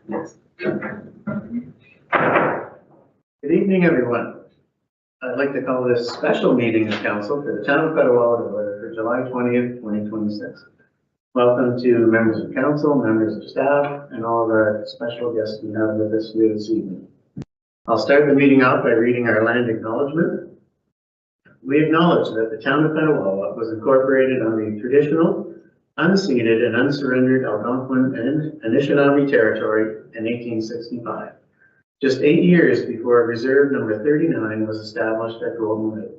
Yes. Good evening, everyone. I'd like to call this special meeting of council for the town of Petawawa to order for July 20th, 2026. Welcome to members of council, members of staff, and all of our special guests we have with us here this evening. I'll start the meeting off by reading our land acknowledgement. We acknowledge that the town of Petawawa was incorporated on the traditional, unceded, and unsurrendered Algonquin and Anishinaabe territory in 1865. Just 8 years before Reserve number 39 was established at Golden Lake.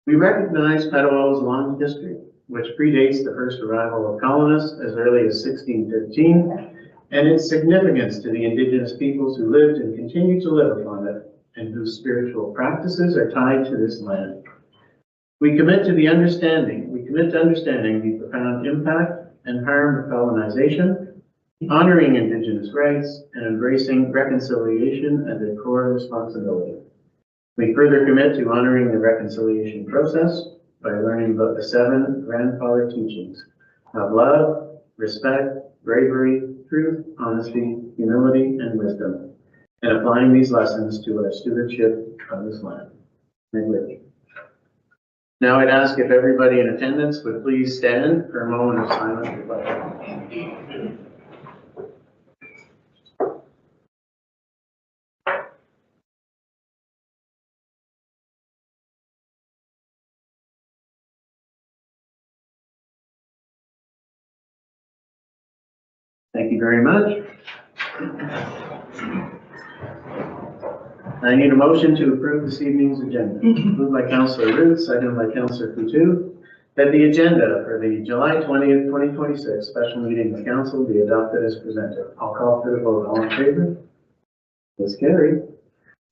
We recognize Petawawa's long history, which predates the first arrival of colonists as early as 1613, and its significance to the indigenous peoples who lived and continue to live upon it, and whose spiritual practices are tied to this land. We commit to understanding the profound impact and harm of colonization, honoring indigenous rights, and embracing reconciliation as a core responsibility. We further commit to honoring the reconciliation process by learning about the 7 grandfather teachings of love, respect, bravery, truth, honesty, humility, and wisdom, and applying these lessons to our stewardship of this land. Now I'd ask if everybody in attendance would please stand for a moment of silent reflection. Thank you very much. I need a motion to approve this evening's agenda. Moved by Councillor Ruth, seconded by Councillor Coutu, that the agenda for the July 20th, 2026 special meeting of council be adopted as presented. I'll call for the vote. All in favor? It's carried.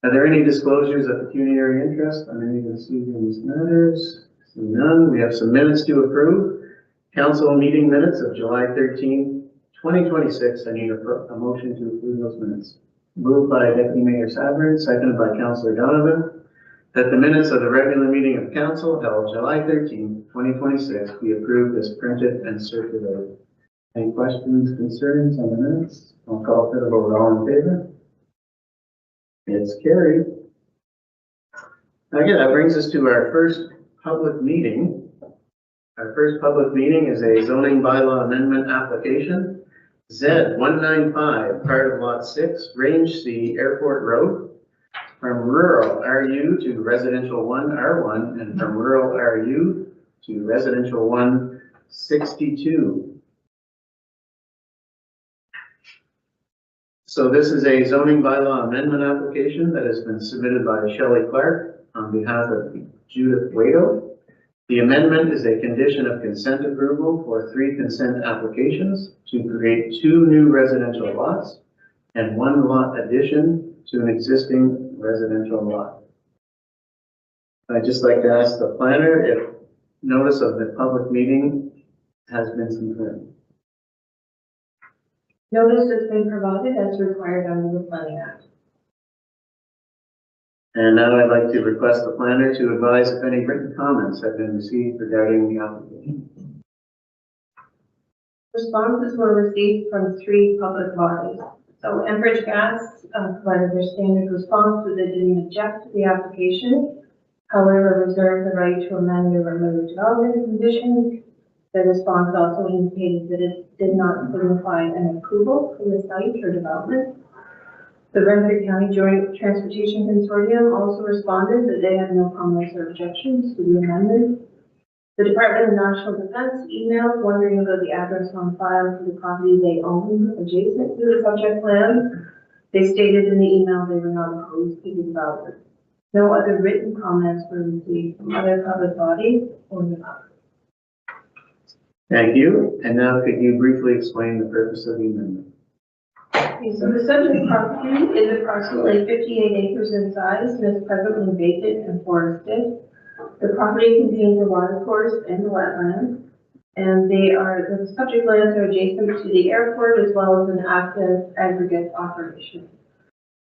Are there any disclosures of pecuniary interest on any of the these matters? See none. We have some minutes to approve. Council meeting minutes of July 13th, 2026. I need a motion to approve those minutes. Moved by Deputy Mayor Sabrin, seconded by Councillor Donovan, that the minutes of the regular meeting of council held July 13, 2026 be approved as printed and circulated. Any questions, concerns on the minutes? I'll call for the vote. All in favor? It's carried. Okay, that brings us to our first public meeting. Our first public meeting is a zoning bylaw amendment application. Z195, part of Lot 6, Range C, Airport Road, from rural RU to residential 1 R1, and from rural RU to residential 1 62. So this is a zoning bylaw amendment application that has been submitted by Shelley Clark on behalf of Judith Waito. The amendment is a condition of consent approval for 3 consent applications to create 2 new residential lots and 1 lot addition to an existing residential lot. I'd just like to ask the planner if notice of the public meeting has been confirmed. Notice has been provided as required under the Planning Act. And now I'd like to request the planner to advise if any written comments have been received regarding the application. Responses were received from 3 public bodies. So Enbridge Gas provided their standard response that they didn't object to the application, however reserved the right to amend or remove development conditions. The response also indicated that it did not signify an approval for the site or development. The Renfrew County Joint Transportation Consortium also responded that they had no comments or objections to the amendment. The Department of National Defense emailed wondering about the address on file for the property they own adjacent to the subject land. They stated in the email they were not opposed to the development. No other written comments were received from other public bodies or developers. Thank you. And now could you briefly explain the purpose of the amendment? Okay, so the subject property is approximately 58 acres in size and is presently vacant and forested. The property contains a water course and a wetland, and the subject lands are adjacent to the airport as well as an active aggregate operation.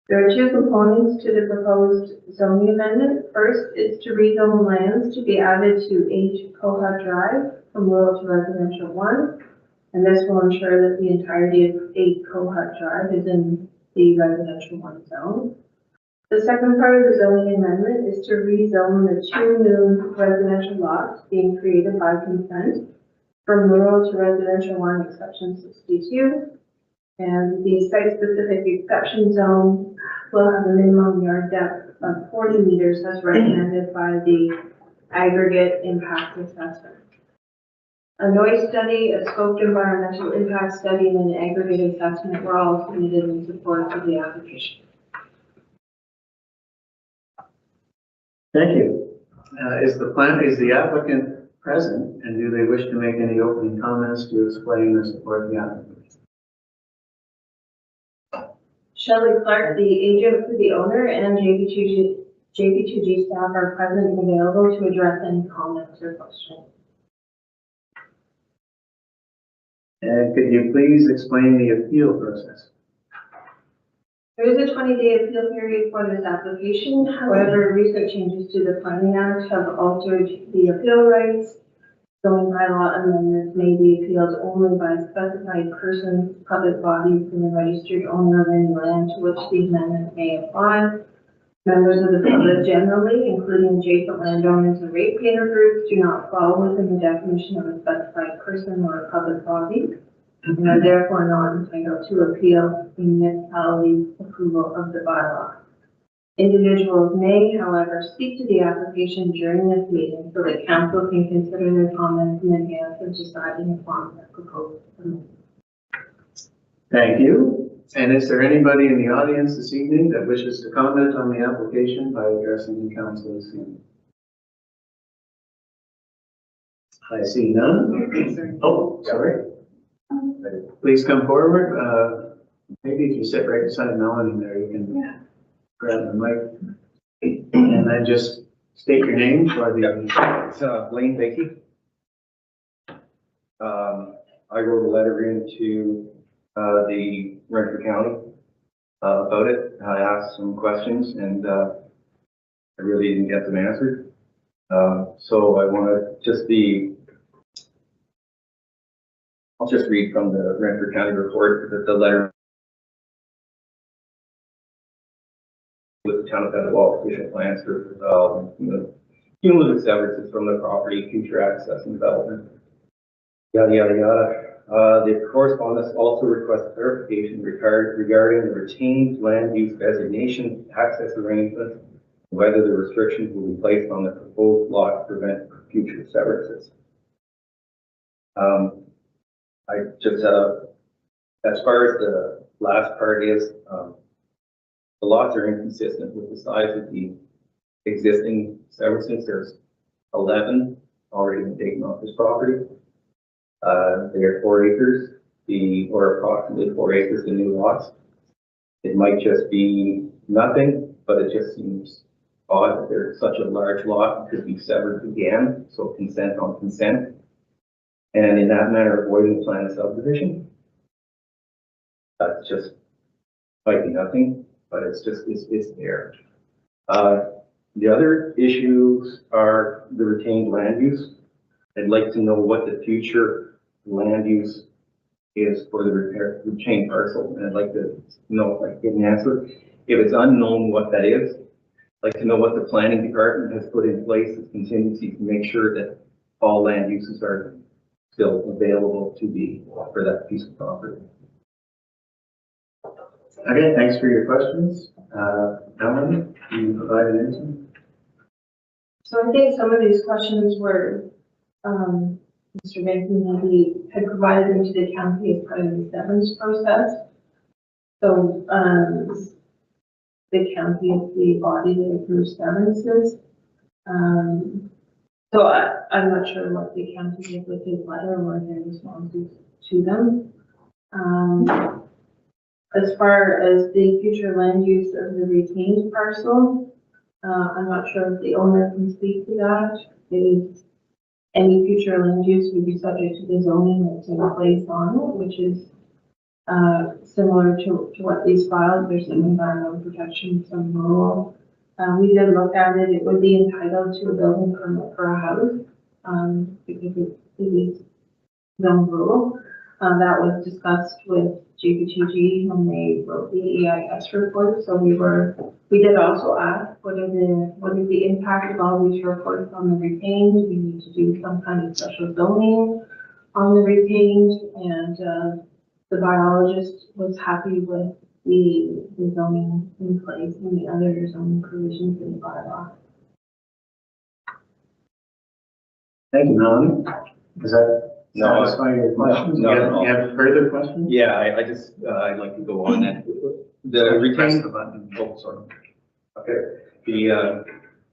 There are 2 components to the proposed zoning amendment. First is to rezone lands to be added to 8 Koha Drive from rural to residential 1. And this will ensure that the entirety of 8 Cohut Drive is in the residential 1 zone. The second part of the zoning amendment is to rezone the 2 new residential lots being created by consent from rural to residential 1, exception 62. And the site-specific exception zone will have a minimum yard depth of 40 meters as recommended by the aggregate impact assessment. A noise study, a scoped environmental impact study, and an aggregate assessment were all submitted in support of the application. Thank you. Is the applicant present, and do they wish to make any opening comments to explain their support of the application? Shelley Clark, the agent for the owner, and JP2G staff are present and available to address any comments or questions. And could you please explain the appeal process? There is a 20-day appeal period for this application. However, recent changes to the Planning Act have altered the appeal rights. Zoning bylaw amendments may be appealed only by specified persons, public bodies, and the registered owner of any land to which the amendment may apply. Members of the public generally, including adjacent landowners and ratepayer groups, do not fall within the definition of a specified person or a public body, and are therefore not entitled to appeal the municipality's approval of the bylaw. Individuals may, however, speak to the application during this meeting so that council can consider their comments in advance of deciding upon the proposed amendment. Thank you. And is there anybody in the audience this evening that wishes to comment on the application by addressing the council this evening? I see none. Oh, sorry. Please come forward. Maybe if you sit right beside Melanie there, you can grab the mic. And then just state your name for the... It's Blaine Bickey. I wrote a letter into the Renfrew County about it. I asked some questions and I really didn't get them answered. So I want to just I'll just read from the Renfrew County report that the letter with the town of Petawawa official plans for cumulative severances from the property, future access and development, yada yada yada. The correspondence also requests clarification regarding the retained land use designation access arrangements, and whether the restrictions will be placed on the proposed lot to prevent future severances. I just, as far as the last part is, the lots are inconsistent with the size of the existing severances. There's 11 already been taken off this property. They are 4 acres, or approximately 4 acres, the new lots. It might just be nothing, but it just seems odd that there's such a large lot could be severed again, so consent on consent. And in that manner, avoiding the plan of subdivision. That's just, might be nothing, but it's just, it's there. The other issues are the retained land use. I'd like to know what the future land use is for the retained parcel. And I'd like to know if I can get an answer. If it's unknown what that is, I'd like to know what the planning department has put in place as contingency to make sure that all land uses are still available to be for that piece of property. Okay, thanks for your questions. Melanie, can you provide an answer? So I think some of these questions were, Mr. Benson maybe had provided them to the county as part of the severance process. So the county is the body that approves severances. So I'm not sure what the county did with his letter or their responses to them. As far as the future land use of the retained parcel, I'm not sure if the owner can speak to that. Any future land use would be subject to the zoning that's in place on it, which is similar to what these filed. There's some environmental protection, some rural. We did look at it. It would be entitled to a building permit for a house because it is zone rural. That was discussed with GPTG when they wrote the EIS report. So we did also ask what is the impact of all these reports on the retained? We need to do some kind of special zoning on the retained, and the biologist was happy with the zoning in place and the other zoning provisions in the bylaw. Thank you, Melanie. Does that No, satisfy your questions? no, no. You have further questions? Yeah, I'd like to go on that. The Press retained, the button. oh, sorry. Okay, the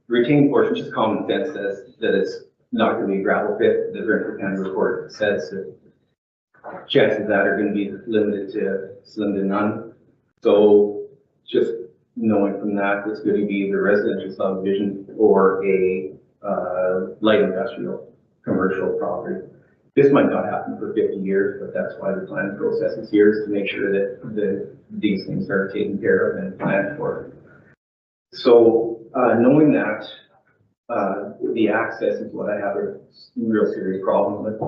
retained portion, just common sense says that it's not going to be gravel pit. The Brentford County report says that chances of that are going to be limited to slim to none. So just knowing from that, it's going to be either residential subdivision or a light industrial commercial property. This might not happen for 50 years, but that's why the planning process is here, is to make sure that these things are taken care of and planned for. So knowing that, the access is what I have a real serious problem with.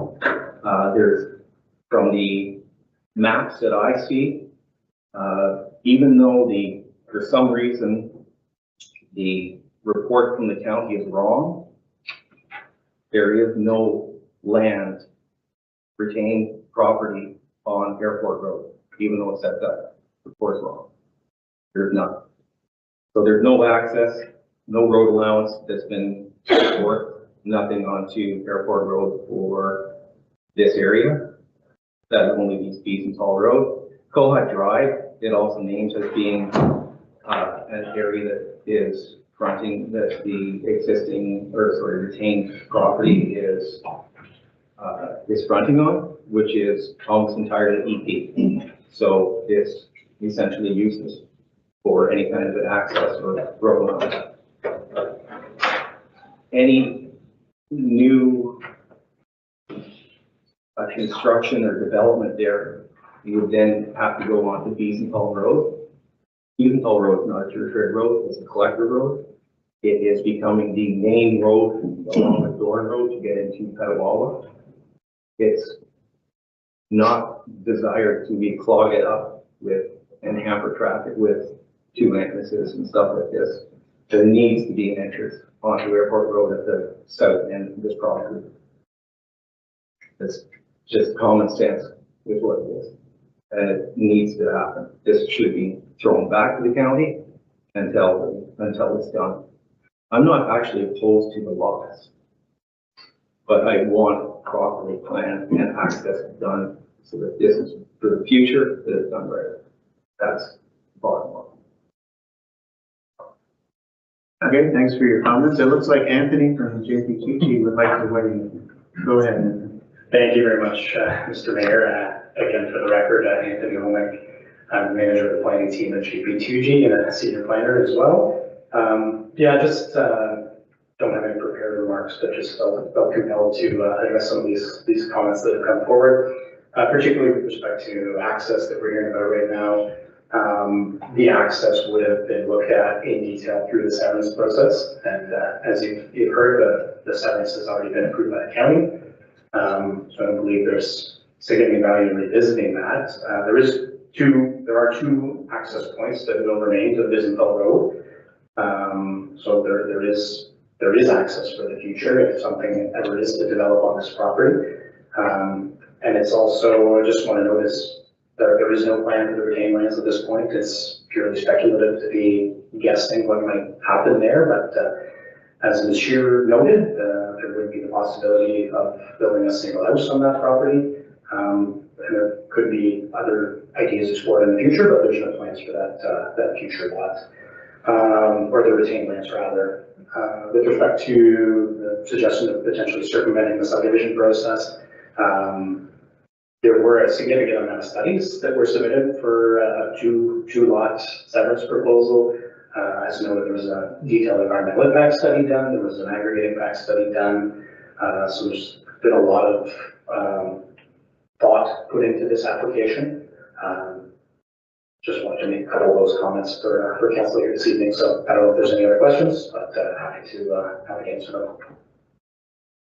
There's, from the maps that I see, even though for some reason, the report from the county is wrong, there is no land retained property on Airport Road, even though it says that report is wrong. There's none. So there's no access, no road allowance that's been set forth, nothing onto Airport Road for this area. That only means Beeson-Tall Road. Cohut Drive, it also names as being an area that is fronting, that the existing, retained property is fronting on, which is almost entirely EP. So it's essentially useless for any kind of access or road allowance. Any new construction or development there, you would then have to go on to Beeson-Tall Road. Beeson-Tall Road is not a tertiary road, it's a collector road. It is becoming the main road along the Dorn Road to get into Petawawa. It's not desired to be clogged up with and hamper traffic with two entrances and stuff like this. There needs to be an entrance onto Airport Road at the south end of this property. It's just common sense with what it is. And it needs to happen. This should be thrown back to the county until it's done. I'm not actually opposed to the lots, but I want properly planned and access done so that this is for the future, that it's done right. That's the bottom line. Okay, thanks for your comments. It looks like Anthony from JPTG would like to weigh in. Go ahead, Anthony. Thank you very much, Mr. Mayor. Again, for the record, Anthony Homick, I'm the manager of the planning team at GP2G and a senior planner as well. Yeah, just don't have any prepared remarks, but just felt compelled to address some of these comments that have come forward, particularly with respect to access that we're hearing about right now. The access would have been looked at in detail through the severance process, and as you've heard, the severance has already been approved by the county. So I don't believe there's significant value in revisiting that. There are two access points that will remain to the Beeson-Tall Road. So there is access for the future if something ever is to develop on this property. And it's also, I just want to notice there is no plan for the retained lands at this point. It's purely speculative to be guessing what might happen there, but as Ms. Shearer noted, there would be the possibility of building a single house on that property. And there could be other ideas explored in the future, but there's no plans for that future lot, or the retained lands rather. With respect to the suggestion of potentially circumventing the subdivision process, there were a significant amount of studies that were submitted for a two lot severance proposal. As noted, there was a detailed environmental impact study done. There was an aggregate impact study done. So there's been a lot of thought put into this application. Just wanted to make a couple of those comments for council here this evening. So I don't know if there's any other questions, but happy to answer them.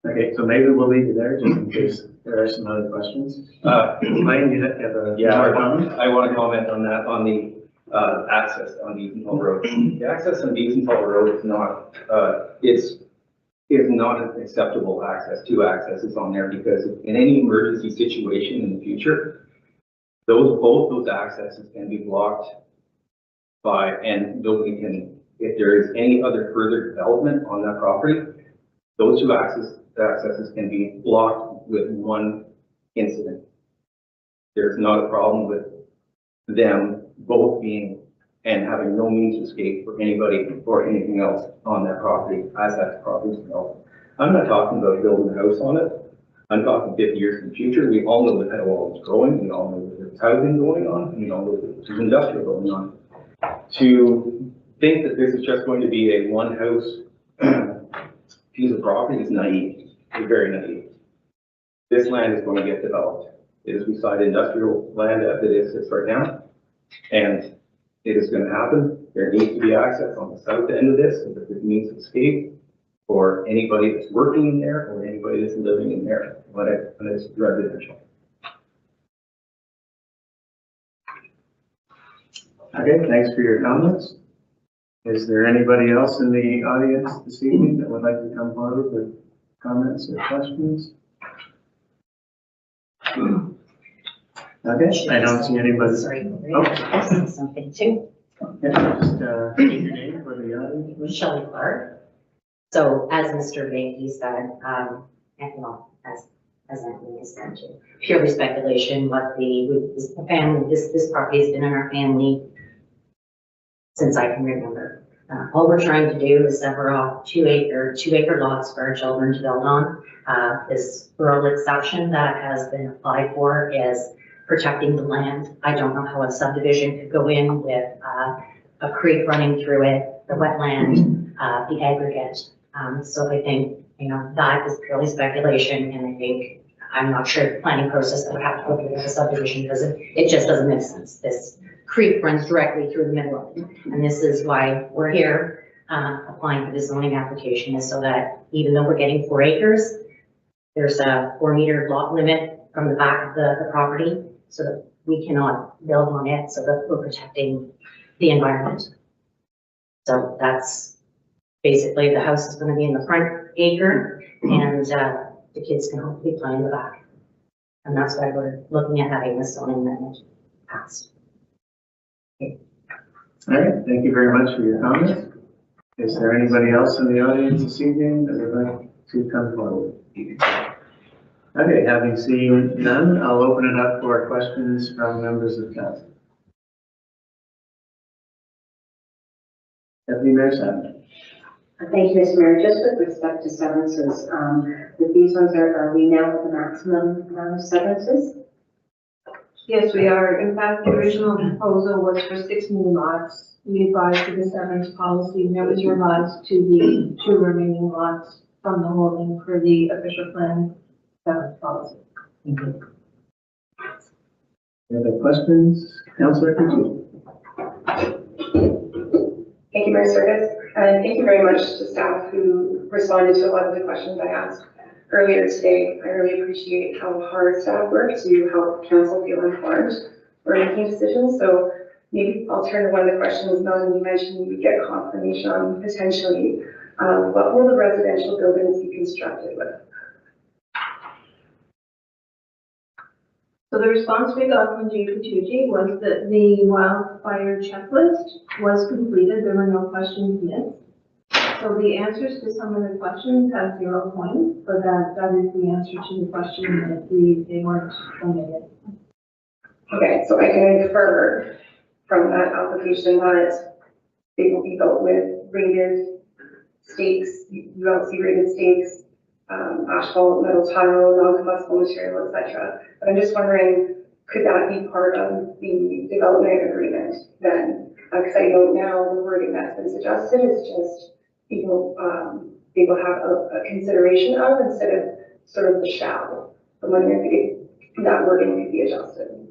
Okay, so maybe we'll leave it there just in case there are some other questions. Mine, you have a comment? I want to comment on that, on the access on Beatonhall Road. The access on Beatonhall Road is not, is not an acceptable access. Two accesses on there because in any emergency situation in the future, both those accesses can be blocked by, and nobody can, if there is any other further development on that property, those two accesses can be blocked with one incident. There's not a problem with them both being and having no means of escape for anybody or anything else on that property as that property is developed. I'm not talking about building a house on it. I'm talking 50 years in the future. We all know that Petawawa is growing. We all know that there's housing going on. And we all know that there's industrial going on. To think that this is just going to be a one house piece of property is naive. It's very naive. This land is going to get developed. It is beside industrial land as it is right now. And it is going to happen. There needs to be access on the south end of this so that there's means of escape for anybody that's working in there or anybody that's living in there when it's residential. Okay, thanks for your comments. Is there anybody else in the audience this evening that would like to come forward with comments or questions? Okay, I don't see anybody. Sorry, Oh. I see something too. Yeah, just state your name for the audience. Shelley Clark. So as Mr. Mackey said, and well, as Anthony has said too, purely speculation, but the family, this property has been in our family since I can remember. All we're trying to do is sever off two acre lots for our children to build on. This rural exception that has been applied for is protecting the land. I don't know how a subdivision could go in with a creek running through it, the wetland, the aggregate. So I think, that is purely speculation, and I think, I'm not sure the planning process that would have to go through with a subdivision because it just doesn't make sense. This creek runs directly through the middle of it, and this is why we're here applying for the zoning application, is so that even though we're getting 4 acres, there's a 4-meter lot limit from the back of the property, so that we cannot build on it, so that we're protecting the environment. So that's basically, the house is going to be in the front acre, and the kids can hopefully play in the back. And that's why we're looking at having this zoning amendment passed. All right, thank you very much for your comments. Is there anybody else in the audience this evening that would like to come forward? Okay, having seen none, I'll open it up for questions from members of council. Deputy Mayor Simon. Thank you, Mr. Mayor. Just with respect to severances, with these ones, are we now at the maximum amount of severances? Yes, we are. In fact, the original proposal was for 6 new lots. We advised to the severance policy, and it was revised to the 2 remaining lots from the holding for the official plan severance policy. Any other questions? Councillor Kajus. Thank you, Mayor Circus, and thank you very much to staff who responded to a lot of the questions I asked earlier today. I really appreciate how hard staff work to help council feel informed for making decisions. So maybe I'll turn to one of the questions. Melanie, you mentioned you would get confirmation on potentially what will the residential buildings be constructed with? So the response we got from JP2G was that the wildfire checklist was completed. There were no questions missed. So the answers to some of the questions have 0 points, but that is the answer to the question that they weren't omitted. Okay, so I can infer from that application that they will be built with rated stakes, ULC rated stakes, asphalt, metal tile, non-combustible material, etc. But I'm just wondering, could that be part of the development agreement then? Because I know now the wording that's been suggested is just people have a consideration of instead of sort of the shall. I'm wondering if that wording could be adjusted.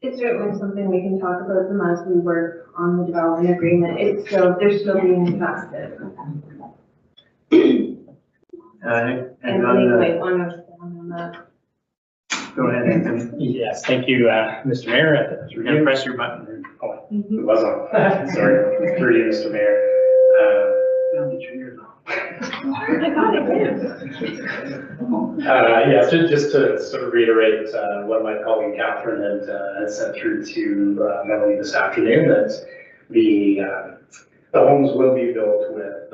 It's certainly something we can talk about them as we work on the development agreement. They're still being drafted. And Anthony on might want to respond on that. go ahead, Anthony. Yes, thank you, Mr. Mayor. You're gonna press your button. Oh, it was on. Sorry, through you, Mr. Mayor. I got it. Yeah, just to sort of reiterate what my colleague Catherine had sent through to Melanie this afternoon, that the homes will be built with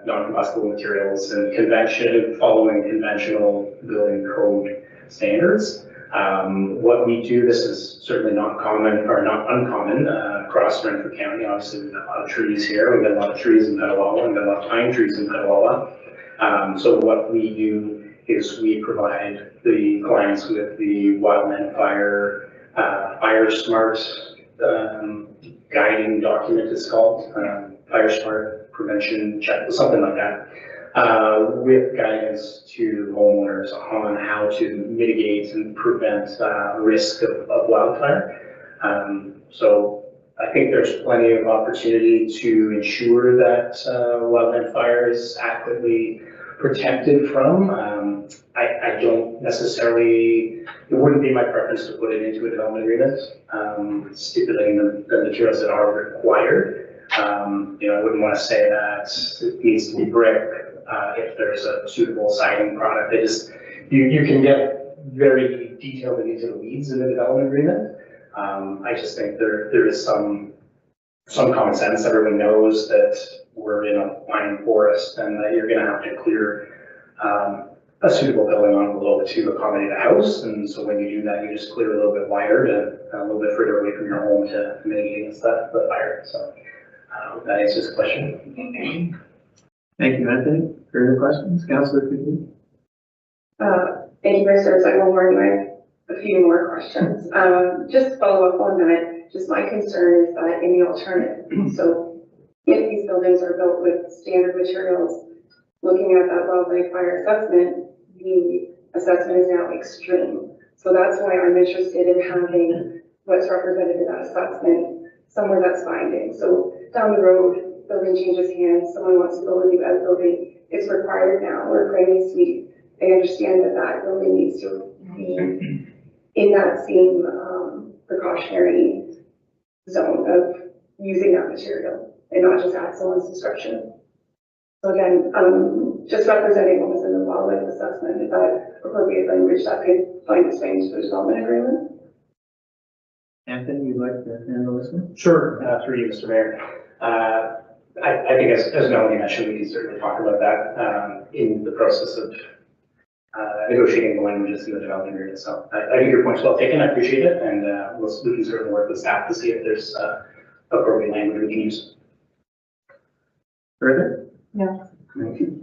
non-combustible materials and following conventional building code standards. What we do, this is certainly not common or not uncommon across Renfrew County. Obviously, we've got a lot of trees here. We've got a lot of trees in Petawawa. We've got a lot of pine trees in Petawawa. So what we do is we provide the clients with the wildland fire smart guiding document, it's called, fire smart prevention check, something like that, with guidance to homeowners on how to mitigate and prevent risk of wildfire. So I think there's plenty of opportunity to ensure that wildland fire is adequately protected from. I don't necessarily, it wouldn't be my preference to put it into a development agreement, stipulating the materials that are required. You know, I wouldn't want to say that it needs to be brick if there's a suitable siding product. You can get very detailed and into the weeds in the development agreement. I just think there is some common sense. Everyone knows that we're in a pine forest and that you're going to have to clear a suitable building envelope to accommodate a house. And so when you do that, you just clear a little bit wider to a little bit further away from your home to mitigate against the fire. So that answers the question. Thank you, Anthony. Further questions? Councillor Kudin? Thank you, Mr. I will warn you, I have a few more questions. Just to follow up on that, just my concern is that in the alternative, so if these buildings are built with standard materials, looking at that wildland fire assessment, the assessment is now extreme. So that's why I'm interested in having what's represented in that assessment somewhere that's binding. So down the road, building changes hands, someone wants to build a new building, it's required now, or a granny suite. They understand that that building needs to be in that same precautionary zone of using that material and not just add someone's discretion. So again, just representing what was in the wildlife assessment, is that appropriate language that could find its way into the development agreement? Anthony, you'd like to handle this one? Sure, through you, Mr. Mayor. I think as Melanie mentioned, we can certainly talk about that in the process of negotiating the languages in the development agreement. So I think your point's well taken. I appreciate it, and we can certainly work with staff to see if there's appropriate language we can use. Further? No. Thank you.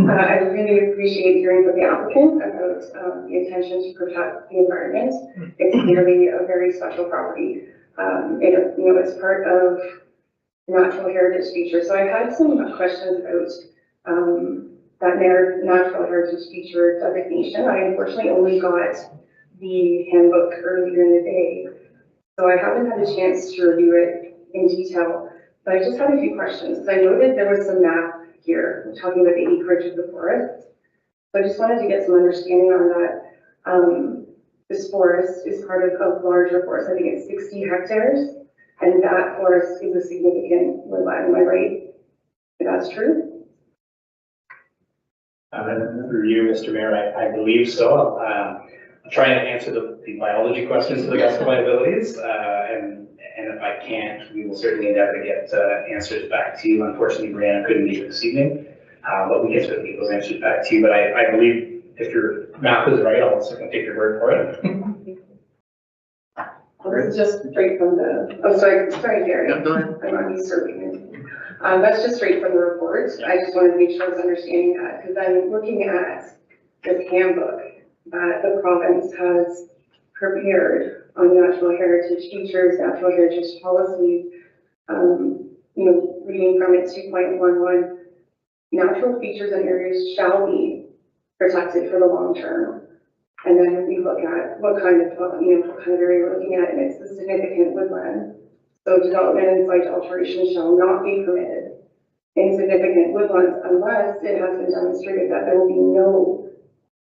I really appreciate hearing from the applicant about the intention to protect the environment. It's clearly a very special property. It's part of natural heritage feature. So I had some questions about that natural heritage feature designation. I unfortunately only got the handbook earlier in the day, so I haven't had a chance to review it in detail, but I just had a few questions. I noted there was some map here talking about the acreage of the forest. So I just wanted to get some understanding on that. This forest is part of a larger forest. I think it's 60 hectares, and that forest is a significant woodland. Am I right? If that's true? Through you, Mr. Mayor, I believe so. I'll try and answer the biology questions to the best of my abilities, and if I can't, we will certainly endeavor to get answers back to you. Unfortunately, Brianna couldn't be here this evening, but we can certainly get those answers back to you. But I believe if your math is right, I'll certainly take your word for it. This is just straight from the, oh, sorry, Gary. Yeah, go ahead. I'm not used to reading. That's just straight from the report. Yeah. I just wanted to make sure I was understanding that, because I'm looking at this handbook that the province has prepared on natural heritage features, natural heritage policies. Reading from it 2.11, natural features and areas shall be protected for the long term. And then we look at what kind of area we're looking at, and it's a significant woodland. So development and site alteration shall not be permitted insignificant woodlands unless it has been demonstrated that there will be no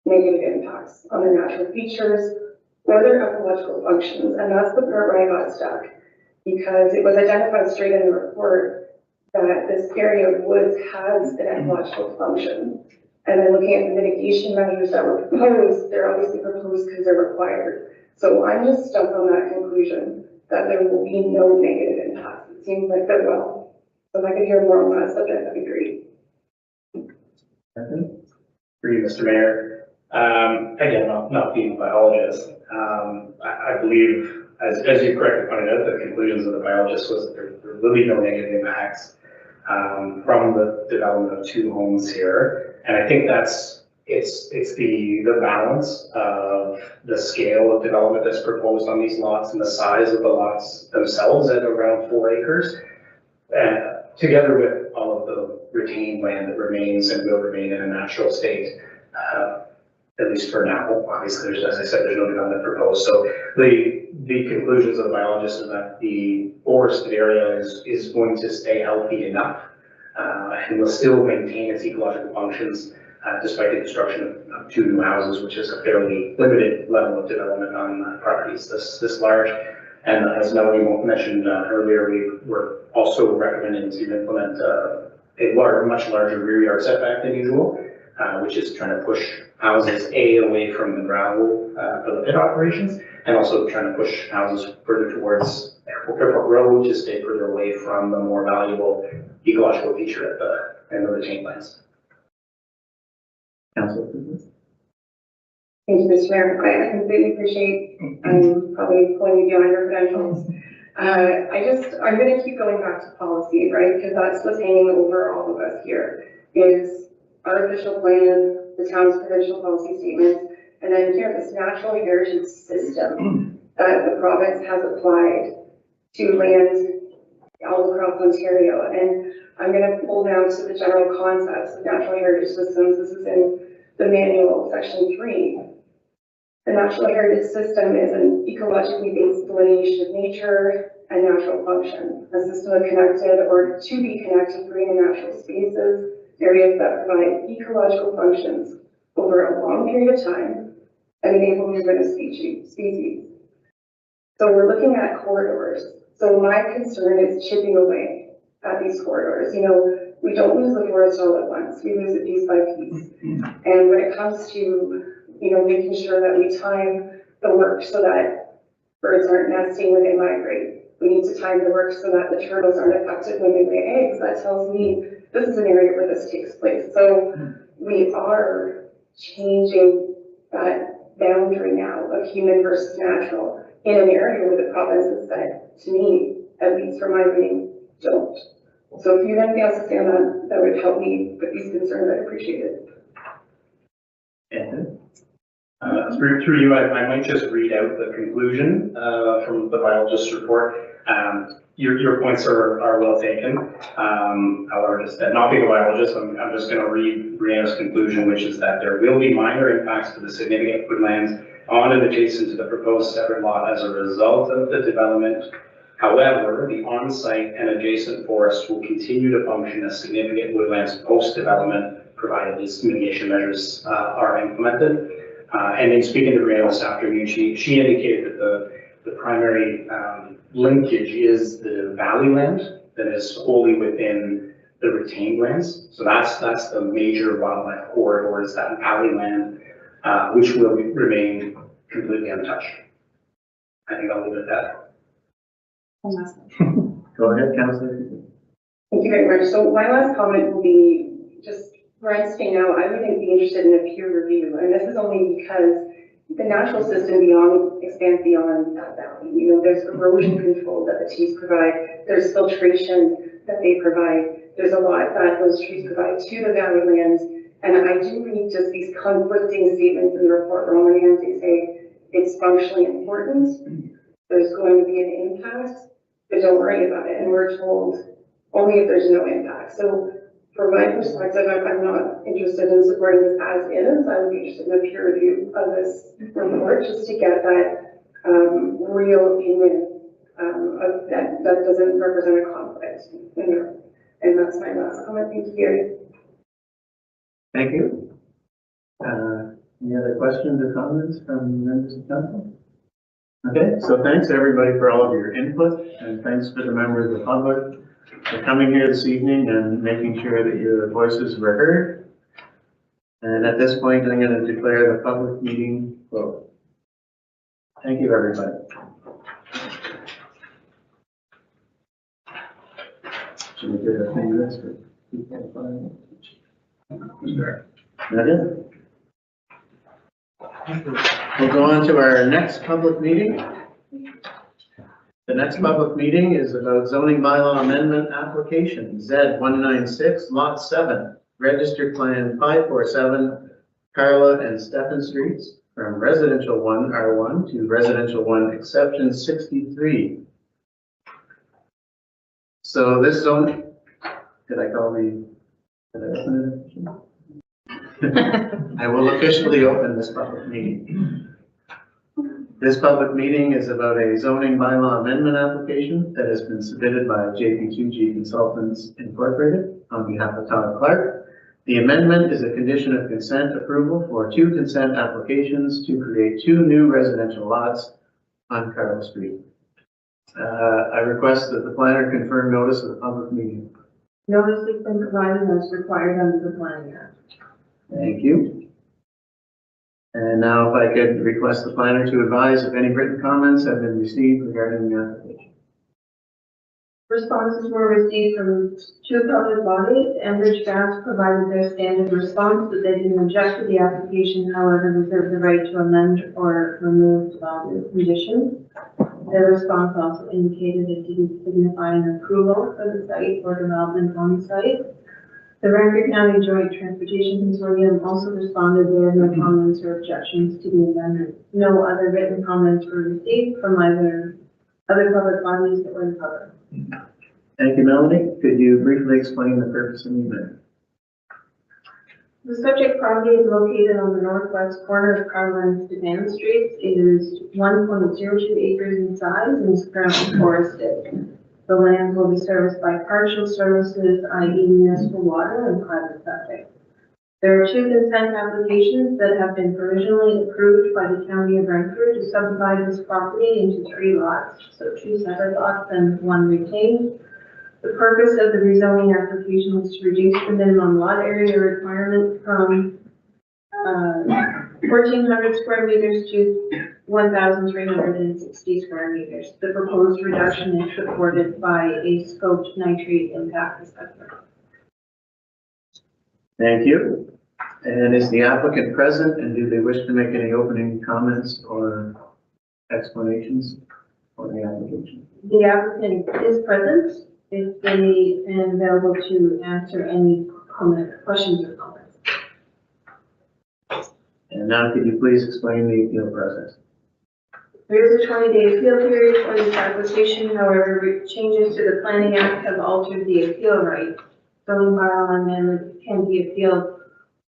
negative impacts on their natural features or their ecological functions. And that's the part where I got stuck, because it was identified straight in the report that this area of woods has an ecological function. And then looking at the mitigation measures that were proposed, they're obviously proposed because they're required. So I'm just stuck on that conclusion that there will be no negative impacts. It seems like there will. So if I could hear more on that subject, that'd be great. For you, Mr. Mayor. Again, not being a biologist, I believe, as you correctly pointed out, the conclusions of the biologist was that there will be no negative impacts from the development of 2 homes here. And I think it's the balance of the scale of development that's proposed on these lots and the size of the lots themselves at around 4 acres. And together with all of the retained land that remains and will remain in a natural state, at least for now. Obviously, as I said, there's no development proposed. So the conclusions of the biologist is that the forested area is going to stay healthy enough and will still maintain its ecological functions despite the construction of 2 new houses, which is a fairly limited level of development on properties this large. And as Melanie mentioned earlier, we were also recommending to implement a much larger rear yard setback than usual, which is trying to push houses away from the gravel for the pit operations, and also trying to push houses further towards Airport Road to stay further away from the more valuable ecological feature at the end of the retained lands. Council, please. Thank you, Mr. Mayor. I completely appreciate probably pulling you behind your credentials. I'm going to keep going back to policy, right? Because that's what's hanging over all of us here is our official plan, the town's provincial policy statements, and then here this natural heritage system that the province has applied to land all across Ontario. And I'm going to pull down to the general concepts of natural heritage systems. This is in the manual, section 3. The natural heritage system is an ecologically based delineation of nature and natural function, a system of connected or to be connected green and natural spaces, areas that provide ecological functions over a long period of time and enable movement of species. So we're looking at corridors. So my concern is chipping away at these corridors. You know, we don't lose the forest all at once. We lose it piece by piece. And when it comes to, you know, making sure that we time the work so that birds aren't nesting when they migrate. We need to time the work so that the turtles aren't affected when they lay eggs. That tells me this is an area where this takes place. So we are changing that boundary now of human versus natural in an area where the province has said, to me, at least for my reading, don't. So if you have anything else to say on that, that would help me with these concerns, I'd appreciate it. And Through you, I might just read out the conclusion from the biologist's report. Your points are well taken. However, just not being a biologist, I'm just going to read Brianna's conclusion, which is that there will be minor impacts to the significant woodlands on and adjacent to the proposed separate lot as a result of the development. However, the on-site and adjacent forests will continue to function as significant woodlands post-development, provided these mitigation measures are implemented. And in speaking to Brianna this afternoon, she indicated that the primary linkage is the valley land that is wholly within the retained lands. So that's the major wildlife corridor, is that valley land, which will remain completely untouched. I think I'll leave it at that. go ahead, Councillor. Thank you very much. So my last comment will be just where I'm staying now, I wouldn't be interested in a peer review. And this is only because the natural system expands beyond that valley. You know, there's erosion control that the trees provide. There's filtration that they provide. There's a lot that those trees provide to the valley lands. And I do read just these conflicting statements in the report. On one hand, they say it's functionally important. There's going to be an impact, but don't worry about it. And we're told only if there's no impact. So from my perspective, I'm not interested in supporting this as is. I would be interested in a peer review of this report just to get that real opinion that doesn't represent a conflict. And that's my last comment. Thank you, Gary. Thank you. Any other questions or comments from members of council? Okay, so thanks everybody for all of your input, and thanks to the members of the public for coming here this evening and making sure that your voices were heard. And at this point, I'm going to declare the public meeting closed. Thank you, everybody. Should we do a thing this for people? Sure. That is. We'll go on to our next public meeting. The next public meeting is about zoning bylaw amendment application, Z 196, Lot 7, Registered Plan 547, Carla and Stephen Streets, from Residential 1 R1 to Residential 1 Exception 63. So this zone, did I open it? I will officially open this public meeting. This public meeting is about a zoning bylaw amendment application that has been submitted by JP2G Consultants Incorporated on behalf of Todd Clark. The amendment is a condition of consent approval for 2 consent applications to create 2 new residential lots on Carl Street. I request that the planner confirm notice of the public meeting. Notice has been provided as required under the Planning Act. Thank you. And now if I could request the planner to advise if any written comments have been received regarding the application. Responses were received from 2 public bodies. Enbridge Gas provided their standard response that they didn't object to the application, however, reserve the right to amend or remove development conditions. Their response also indicated it didn't signify an approval for the site or development on the site. The Rankin County Joint Transportation Consortium also responded. There are no comments or objections to the amendment. No other written comments were received from either other public bodies that were covered. Thank you, Melanie. Could you briefly explain the purpose of the amendment? The subject property is located on the northwest corner of Carla and Stephen Streets. It is 1.02 acres in size and is currently forested. The land will be serviced by partial services, i.e. municipal water and private septic. There are 2 consent applications that have been provisionally approved by the County of Brantford to subdivide this property into 3 lots, so 2 separate lots and 1 retained. The purpose of the rezoning application is to reduce the minimum lot area requirement from 1,400 square meters to 1,360 square meters. The proposed reduction is supported by a scoped nitrate impact assessment. Thank you. And is the applicant present, and do they wish to make any opening comments or explanations for the application? The applicant is present if they are available to answer any questions or comments. And now could you please explain the appeal process? There is a 20-day appeal period for this application. However, changes to the Planning Act have altered the appeal right. Zoning bylaw amendments can be appealed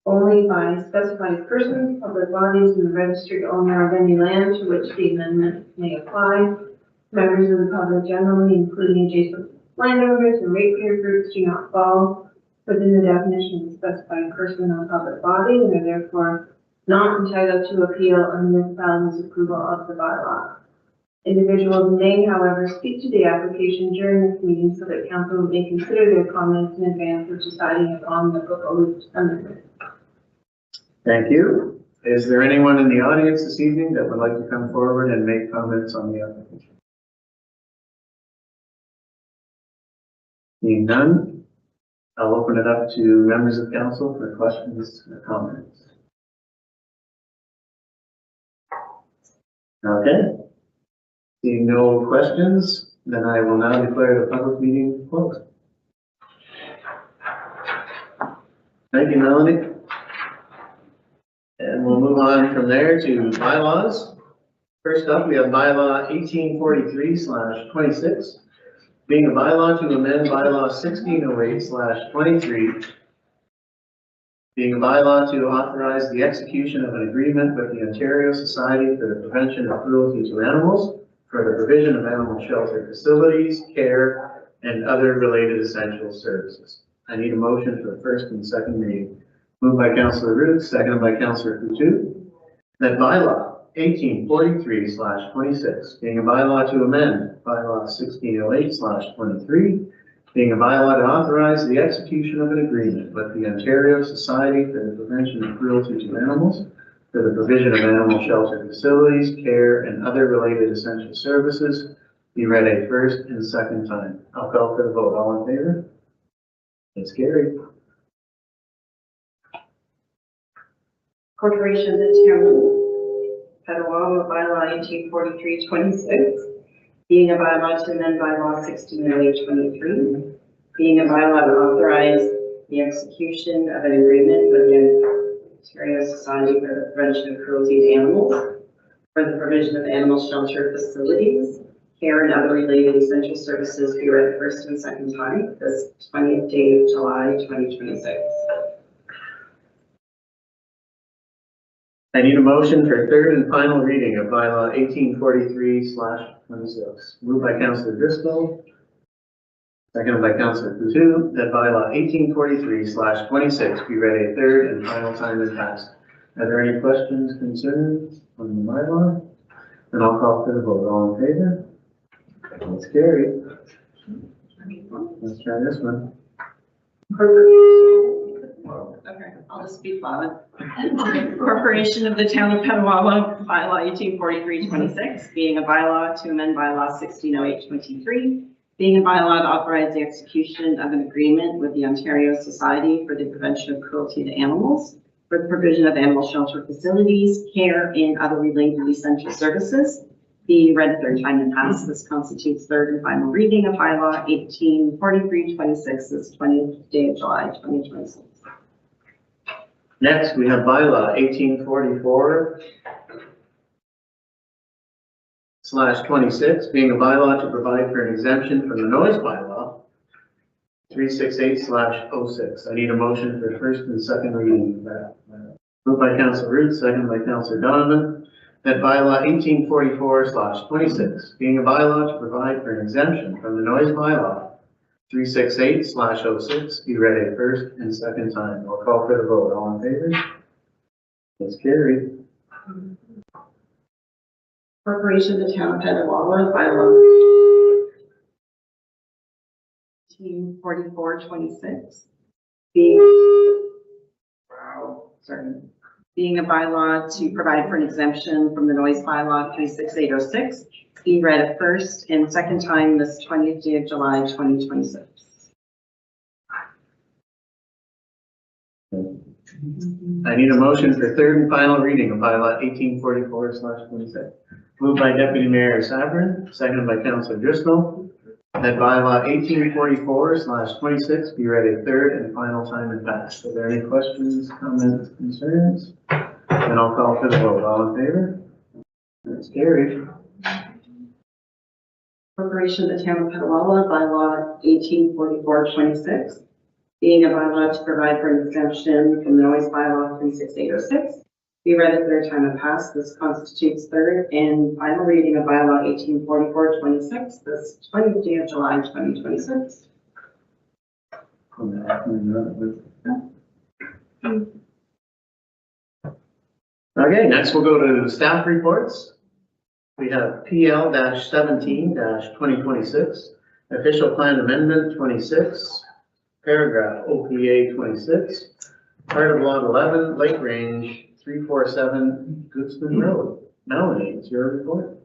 only by specified persons, public bodies, and the registered owner of any land to which the amendment may apply. Members of the public generally, including adjacent landowners and ratepayer groups, do not fall within the definition of a specified person or public body and are therefore not entitled to appeal a municipality's approval of the bylaw. Individuals may, however, speak to the application during this meeting so that council may consider their comments in advance of deciding upon the proposed amendment. Thank you. Is there anyone in the audience this evening that would like to come forward and make comments on the application? Seeing none, I'll open it up to members of council for questions or comments. Okay. Seeing no questions, then I will now declare the public meeting closed. Thank you, Melanie. And we'll move on from there to bylaws. First up, we have bylaw 1843/26, being a bylaw to amend bylaw 1608/23, being a bylaw to authorize the execution of an agreement with the Ontario Society for the Prevention of Cruelty to Animals for the provision of animal shelter facilities, care, and other related essential services. I need a motion for the first and second reading. Moved by Councillor Root, seconded by Councillor Coutu, that bylaw 1843/26, being a bylaw to amend bylaw 1608/23, being a bylaw to authorize the execution of an agreement with the Ontario Society for the Prevention of Cruelty to Animals for the provision of animal shelter facilities, care, and other related essential services, be read a first and second time. I'll call for the vote. All in favor? It's carried. Corporation of the Town of Petawawa, bylaw 1843/26, being a bylaw to amend bylaw 1608/23, being a bylaw to authorize the execution of an agreement with the Ontario Society for the Prevention of Cruelty to Animals for the provision of animal shelter facilities, care, and other related essential services, be read first and second time, this 20th day of July, 2026. I need a motion for third and final reading of bylaw 1843/26. Moved by Councillor Driscoll, seconded by Councillor Coutu, that bylaw 1843/26 be read a third and final time and passed. Are there any questions, concerns on the bylaw? Then I'll call for the vote. All in favor? It's carried. Let's try this one. Okay, I'll just be loud. Corporation of the Town of Petawawa, bylaw 1843/26, being a bylaw to amend bylaw 1608/23, being a bylaw to authorize the execution of an agreement with the Ontario Society for the Prevention of Cruelty to Animals for the provision of animal shelter facilities, care, and other related essential services, be read a third time and passed. This constitutes third and final reading of bylaw 1843/26, this 20th day of July, 2026. Next, we have bylaw 1844/26, being a bylaw to provide for an exemption from the noise bylaw 368/06. I need a motion for first and second reading of that. Moved by Councillor Root, seconded by Councillor Donovan, that bylaw 1844/26, being a bylaw to provide for an exemption from the noise bylaw 368/06, be read a first and second time. I'll call for the vote. All in favor? It's carried. Corporation of the Town of Petawawa, bylaw 1844/26, being a bylaw to provide for an exemption from the noise bylaw 368/06, be read a first and second time this 20th day of July, 2026. I need a motion for third and final reading of bylaw 1844/26. Moved by Deputy Mayor Sabrin, seconded by Councillor Driscoll, that bylaw 1844/26 be read a third and final time and passed. Are there any questions, comments, concerns? Then I'll call for the vote. All in favor? That's carried. Corporation of the Town of Petawawa, bylaw 1844/26, being a bylaw to provide for an exemption from the noise bylaw 368/06, be read a third time and passed. This constitutes third and final reading of bylaw 1844/26, this 20th day of July, 2026. Okay, next we'll go to staff reports. We have PL-17-2026, official plan amendment 26, paragraph OPA 26, part of lot 11, Lake Range 347, Goodsman Road. Melanie, it's your report.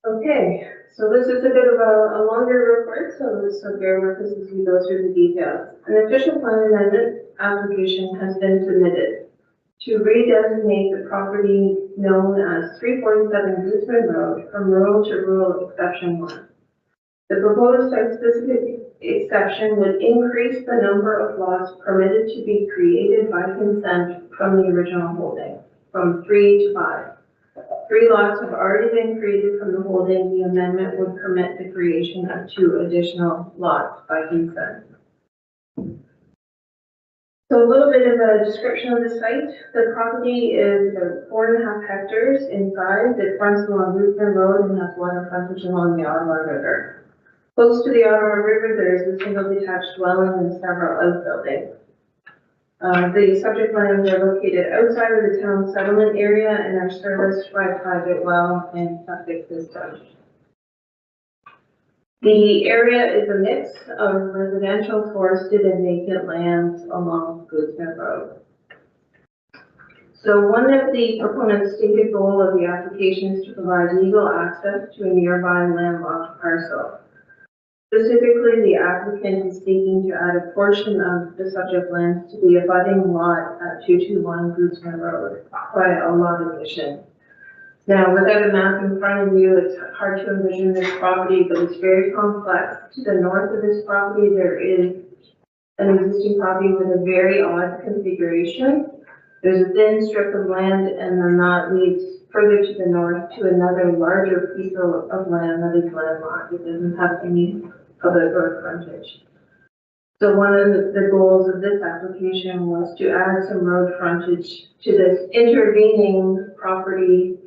Okay, so this is a bit of a longer report, so bear with us as we go through the details. An official plan amendment application has been submitted to redesignate the property known as 347 Goodsman Road from rural to rural exception 1. The proposed site-specific exception would increase the number of lots permitted to be created by consent from the original holding, from 3 to 5. 3 lots have already been created from the holding. The amendment would permit the creation of 2 additional lots by consent. So a little bit of a description of the site. The property is about 4.5 hectares in size. It fronts along Ruthven Road and has water frontage along the Ottawa River. Close to the Ottawa River, there is a single detached dwelling and several outbuildings. The subject lands are located outside of the town settlement area and are serviced by private well and septic systems. The area is a mix of residential, forested, and vacant lands along Goodsmith Road. So one of the proponents' stated goal of the application is to provide legal access to a nearby landlocked parcel. Specifically, the applicant is seeking to add a portion of the subject lands to the abutting lot at 221 Goodsmith Road by a lot addition. Now, without a map in front of you, it's hard to envision this property, but it's very complex. To the north of this property, there is an existing property with a very odd configuration. There's a thin strip of land, and then that leads further to the north to another larger piece of land that is landlocked. It doesn't have any public road frontage. So one of the goals of this application was to add some road frontage to this intervening property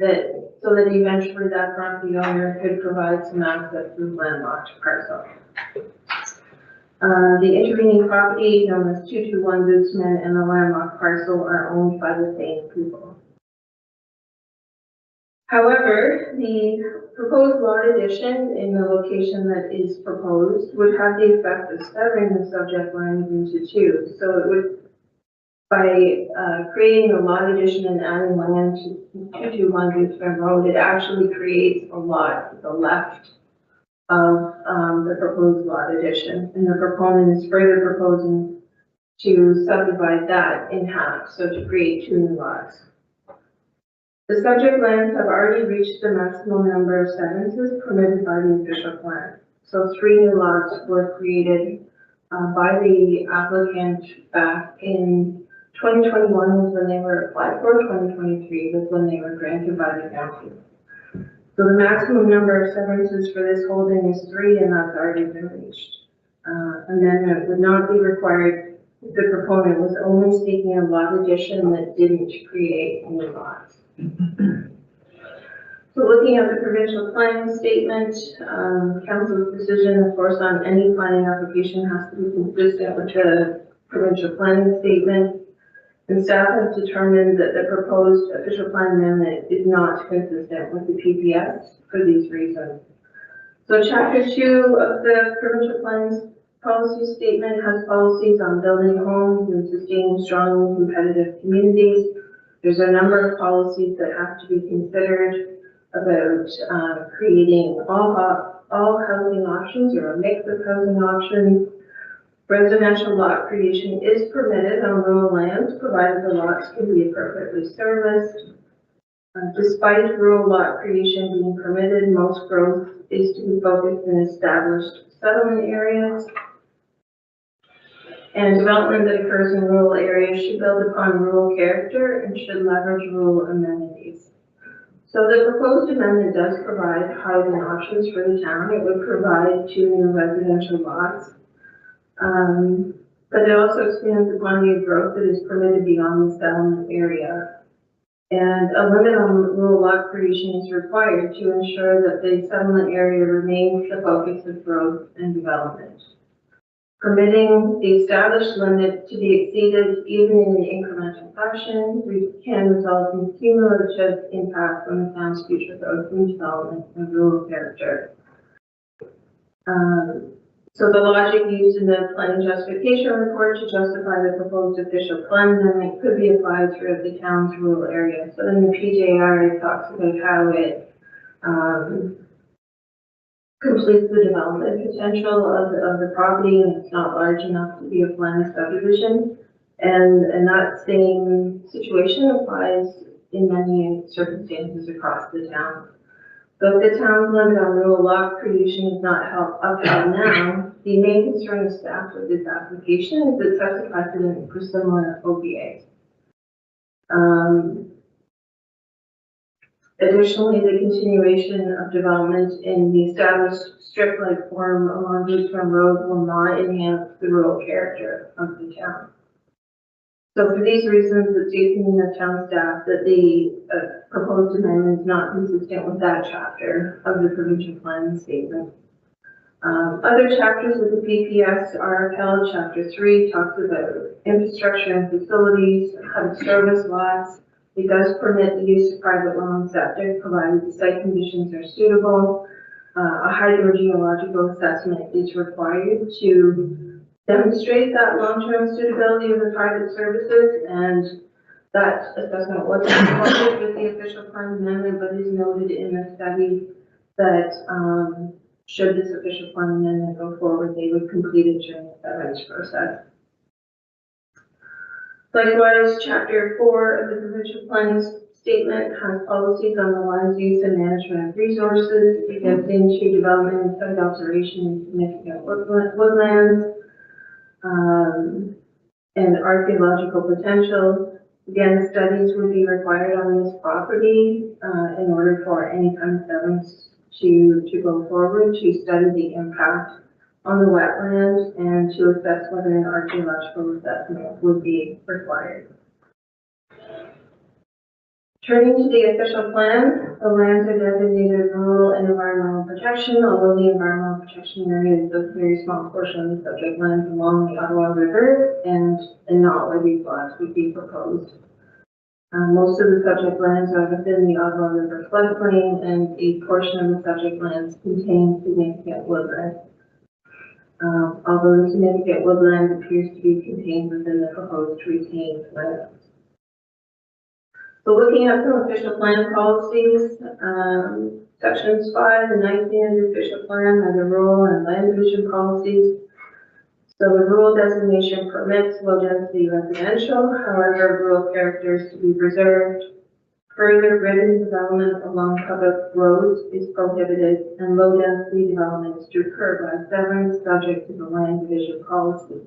so that eventually that property owner could provide some access to the landlocked parcel. The intervening property, known as 221 Goodsman, and the landlocked parcel are owned by the same people. However, the proposed lot addition in the location that is proposed would have the effect of severing the subject land into two. So it would, by creating a lot addition and adding land to 221 Goodsman Road, it actually creates a lot to the left of the proposed lot addition. And the proponent is further proposing to subdivide that in half, so to create two new lots. The subject lands have already reached the maximum number of severances permitted by the official plan. So 3 new lots were created by the applicant back in 2021 was when they were applied for, 2023 was when they were granted by the county. So the maximum number of severances for this holding is 3, and that's already been reached. Amendment would not be required if the proponent was only seeking a lot addition that didn't create new lots. So looking at the provincial planning statement, council's decision, of course, on any planning application has to be consistent with the provincial planning statement. And staff has determined that the proposed official plan amendment is not consistent with the PPS for these reasons. So chapter 2 of the provincial planning policy statement has policies on building homes and sustaining strong and competitive communities. There's a number of policies that have to be considered about creating all housing options or a mix of housing options. Residential lot creation is permitted on rural lands, provided the lots can be appropriately serviced. Despite rural lot creation being permitted, most growth is to be focused in established settlement areas. And development that occurs in rural areas should build upon rural character and should leverage rural amenities. So the proposed amendment does provide housing options for the town. It would provide 2 new residential lots. But it also expands upon the growth that is permitted beyond the settlement area. And a limit on rural lot creation is required to ensure that the settlement area remains the focus of growth and development. Permitting the established limit to be exceeded even in an incremental fashion can result in cumulative impact on the town's future growth and development and rural character. So the logic used in the planning justification report to justify the proposed official plan amendment could be applied throughout the town's rural area. So in the PJR, it talks about how it completes the development potential of the property, and it's not large enough to be a planned subdivision. And that same situation applies in many circumstances across the town. So if the town's limit on rural lot creation is not upheld now, the main concern of staff with this application is that it sets a precedent for similar OBAs. Additionally, the continuation of development in the established strip-like form along Goodsman Road will not enhance the rural character of the town. So for these reasons, it's the opinion of town staff that the proposed amendment is not consistent with that chapter of the provincial plan statement. Other chapters of the PPS are upheld. Chapter 3 talks about infrastructure and facilities, HUD service lots. It does permit the use of private well and septic, provided the site conditions are suitable. A hydrogeological assessment is required to demonstrate that long-term suitability of the private services, and that assessment wasn't included with the official plan amendment, but is noted in the study that should this official plan amendment go forward, they would complete it during the severance process. Likewise, Chapter 4 of the provincial planning statement has policies on the land's use and management of resources. It gets into development and site alteration in significant woodlands, and archaeological potential. Again, studies would be required on this property in order for any kind of severance to go forward, to study the impact on the wetland and to assess whether an archaeological assessment would be required. Turning to the official plan, the lands are designated rural and environmental protection, although the environmental protection area is a very small portion of the subject lands along the Ottawa River and not where these lots would be proposed. Most of the subject lands are within the Ottawa River floodplain, and a portion of the subject lands contains significant woodland. Although the significant woodland appears to be contained within the proposed retained lands. So looking at some official plan policies, sections 5 and 19 of the official plan are the rural and land division policies. So the rural designation permits low density residential, however, rural character is to be preserved. Further ribbon development along public roads is prohibited, and low density development is to occur by severance subject to the land division policy.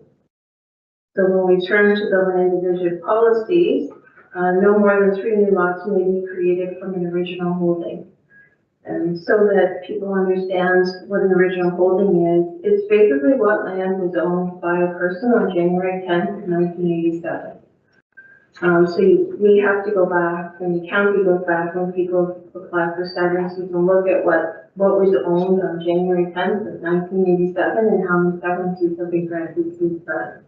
So when we turn to the land division policies, no more than 3 new lots may be created from an original holding. And so that people understand what an original holding is, it's basically what land was owned by a person on January 10th, 1987. So we have to go back, and the county goes back when people apply for severances and look at what was owned on January 10th of 1987 and how many severances have been granted since then.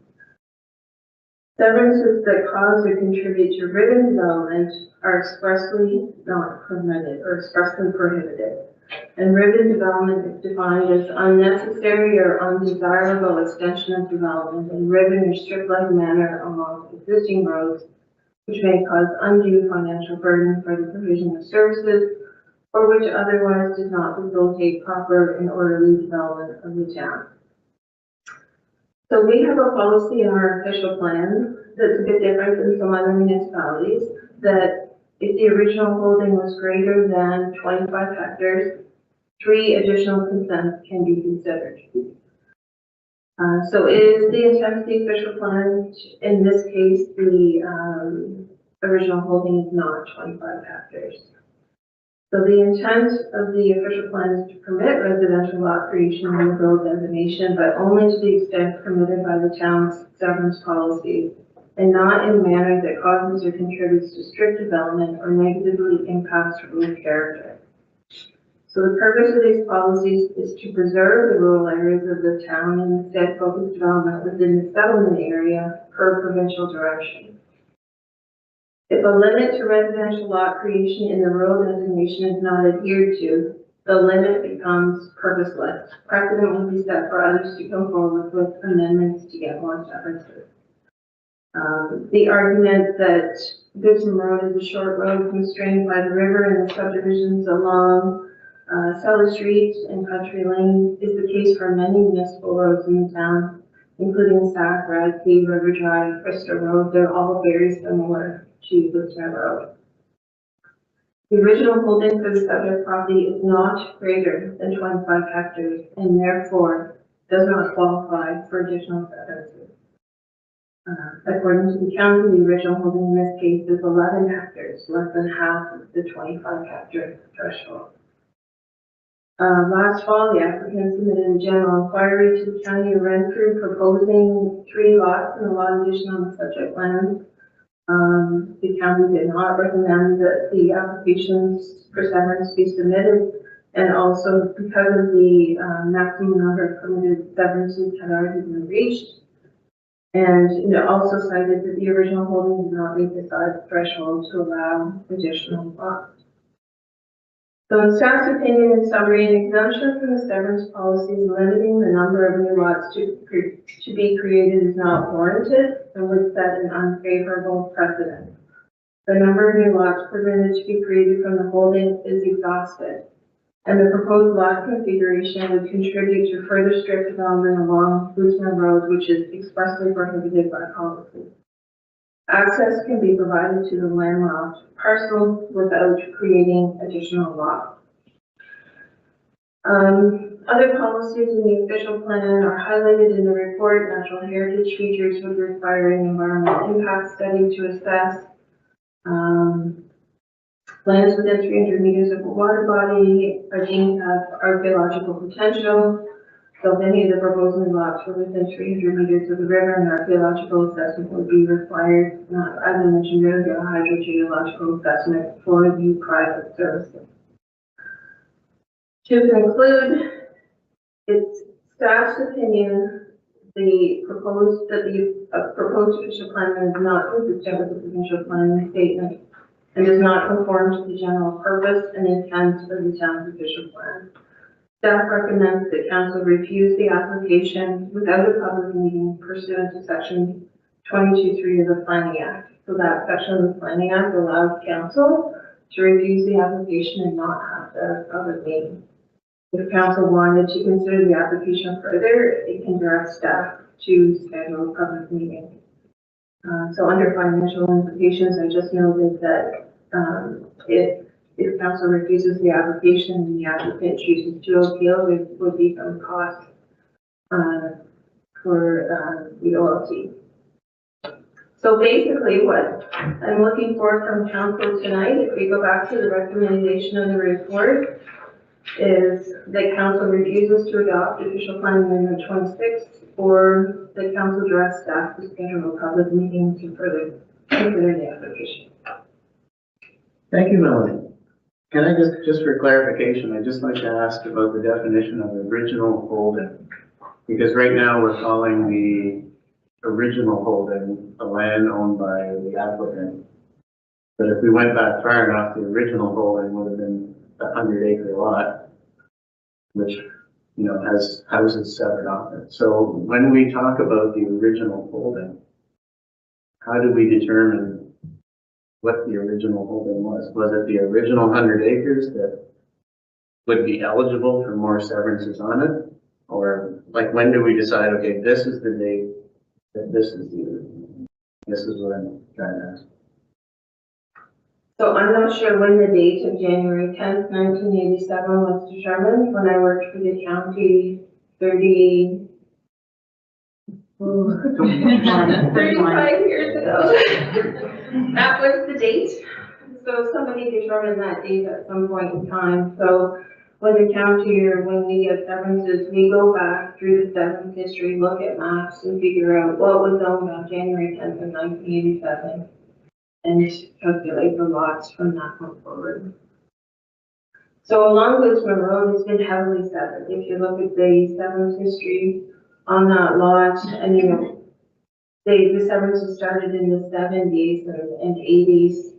Severances that cause or contribute to ribbon development are expressly not permitted or expressly prohibited. And ribbon development is defined as unnecessary or undesirable extension of development in ribbon or strip-like manner along existing roads, which may cause undue financial burden for the provision of services, or which otherwise does not facilitate proper and orderly development of the town. So we have a policy in our official plan that's a bit different than some other municipalities, that if the original holding was greater than 25 hectares, 3 additional consents can be considered. So it is the intent of the official plan. In this case, the original holding is not 25 hectares. So the intent of the official plan is to permit residential lot creation in the rural designation, but only to the extent permitted by the town's severance policy, and not in a manner that causes or contributes to strict development or negatively impacts rural character. So the purpose of these policies is to preserve the rural areas of the town and instead focus development within the settlement area per provincial direction. If a limit to residential lot creation in the rural designation is not adhered to, the limit becomes purposeless. Precedent will be set for others to come forward with amendments to get more severances. The argument that Goodson Road is a short road constrained by the river and the subdivisions along Sally Street and Country Lane is the case for many municipal roads in the town, including Sac, Radke, River Drive, Bristol Road. They're all very similar to Goodson Road. The original holding for the subject property is not greater than 25 hectares and therefore does not qualify for additional severances. According to the county, the original holding in this case is 11 hectares, less than half of the 25 hectare threshold. Last fall, the applicant submitted a general inquiry to the county of Renfrew proposing 3 lots and a lot addition on the subject land. The county did not recommend that the applications for severance be submitted, and also because of the maximum number of permitted severances had already been reached. And it also cited that the original holding did not meet the size threshold to allow additional lots. So in staff's opinion, in summary, an exemption from the severance policies limiting the number of new lots to be created is not warranted and would set an unfavorable precedent. The number of new lots permitted to be created from the holding is exhausted, and the proposed lot configuration would contribute to further strict development along Goodsman Road, which is expressly prohibited by policy. Access can be provided to the landlocked parcel without creating additional lots. Other policies in the official plan are highlighted in the report. Natural heritage features would require an environmental impact study to assess. Lands within 300 meters of a water body are deemed to have archaeological potential. So many of the proposed new lots were within 300 meters of the river, and archaeological assessment would be required, as I mentioned earlier, a hydrogeological assessment for the private services. To conclude, it's staff's opinion the proposed official plan is not consistent with the provincial planning statement and does not conform to the general purpose and intent of the town's official plan. Staff recommends that council refuse the application without a public meeting pursuant to section 22(3) of the Planning Act. So that section of the Planning Act allows council to refuse the application and not have a public meeting. If council wanted to consider the application further, it can direct staff to schedule a public meeting. So under financial implications, I just noted that if council refuses the application and the applicant chooses to appeal, there would be some cost for the OLT. So basically what I'm looking for from council tonight, if we go back to the recommendation of the report, is that council refuses to adopt official plan amendment 26, or that council directs staff to schedule a public meeting to further consider the application. Thank you, Melanie. Can I just for clarification, I'd just like to ask about the definition of original holding. Because right now we're calling the original holding the land owned by the applicant. But if we went back far enough, the original holding would have been a 100-acre lot, which, you know, has houses severed off it. So when we talk about the original holding, how do we determine what the original holding was? Was it the original 100 acres that would be eligible for more severances on it? Or like, when do we decide, okay, this is the date that this is the original? This is what I'm trying to ask. So I'm not sure when the date of January 10th, 1987 was determined. When I worked for the county 35 years ago. That was the date. So somebody determined that date at some point in time. So when the county or when we get severances, we go back through the severance history, look at maps and figure out what was owned on January 10th of 1987 and calculate the lots from that point forward. So along Goodsman Road, it's been heavily severed. If you look at the severance history on that lot, and you know, the severances started in the 70s and 80s.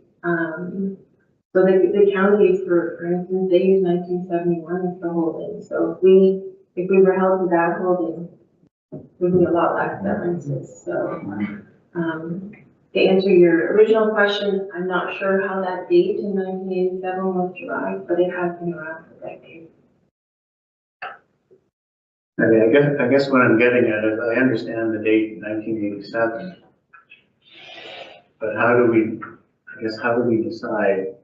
So the county, for instance, they use 1971 as the holding. So if we were held to that holding, would be a lot less severances. So to answer your original question, I'm not sure how that date in 1987 was derived, but it has been around for decades. I guess what I'm getting at is I understand the date 1987, but how do we decide?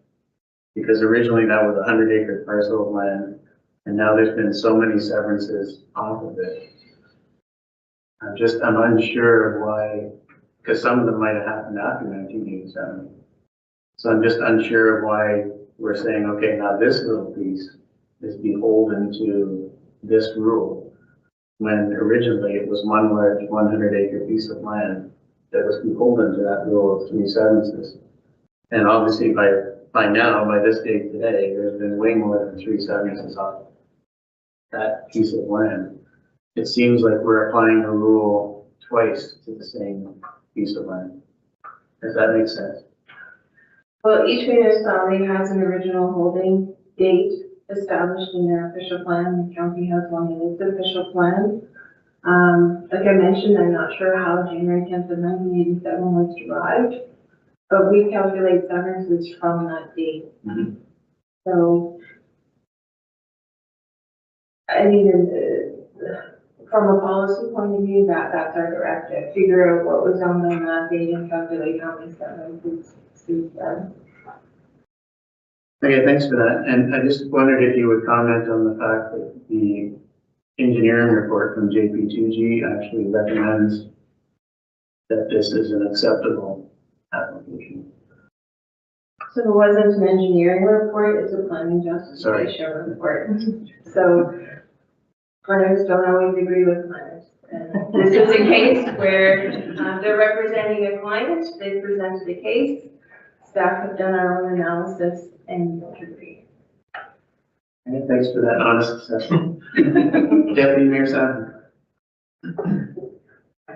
Because originally that was a 100-acre parcel of land, and now there's been so many severances off of it. I'm unsure of why, because some of them might have happened after 1987. So I'm just unsure of why we're saying, okay, now this little piece is beholden to this rule, when originally it was one large 100-acre piece of land that was beholden to that rule of 3/7. And obviously by now, by this date today, there's been way more than 3/7 off that piece of land. It seems like we're applying the rule twice to the same piece of land. Does that make sense? Well, each municipality has an original holding date established in their official plan. The county has one in its official plan. Like I mentioned, I'm not sure how January 10th of 1987 was derived, but we calculate severances from that date. Mhm. So, I mean, from a policy point of view, that's our directive. Figure out what was on that date and calculate how many severances since then. Okay, thanks for that. And I just wondered if you would comment on the fact that the engineering report from JP2G actually recommends that this is an acceptable application. So it wasn't an engineering report, it's a planning justification report. So planners don't always agree with planners. And this is a case where they're representing a client, they presented a case, staff have done our own analysis and don't agree. Okay, thanks for that honest assessment. Deputy Mayor Simon.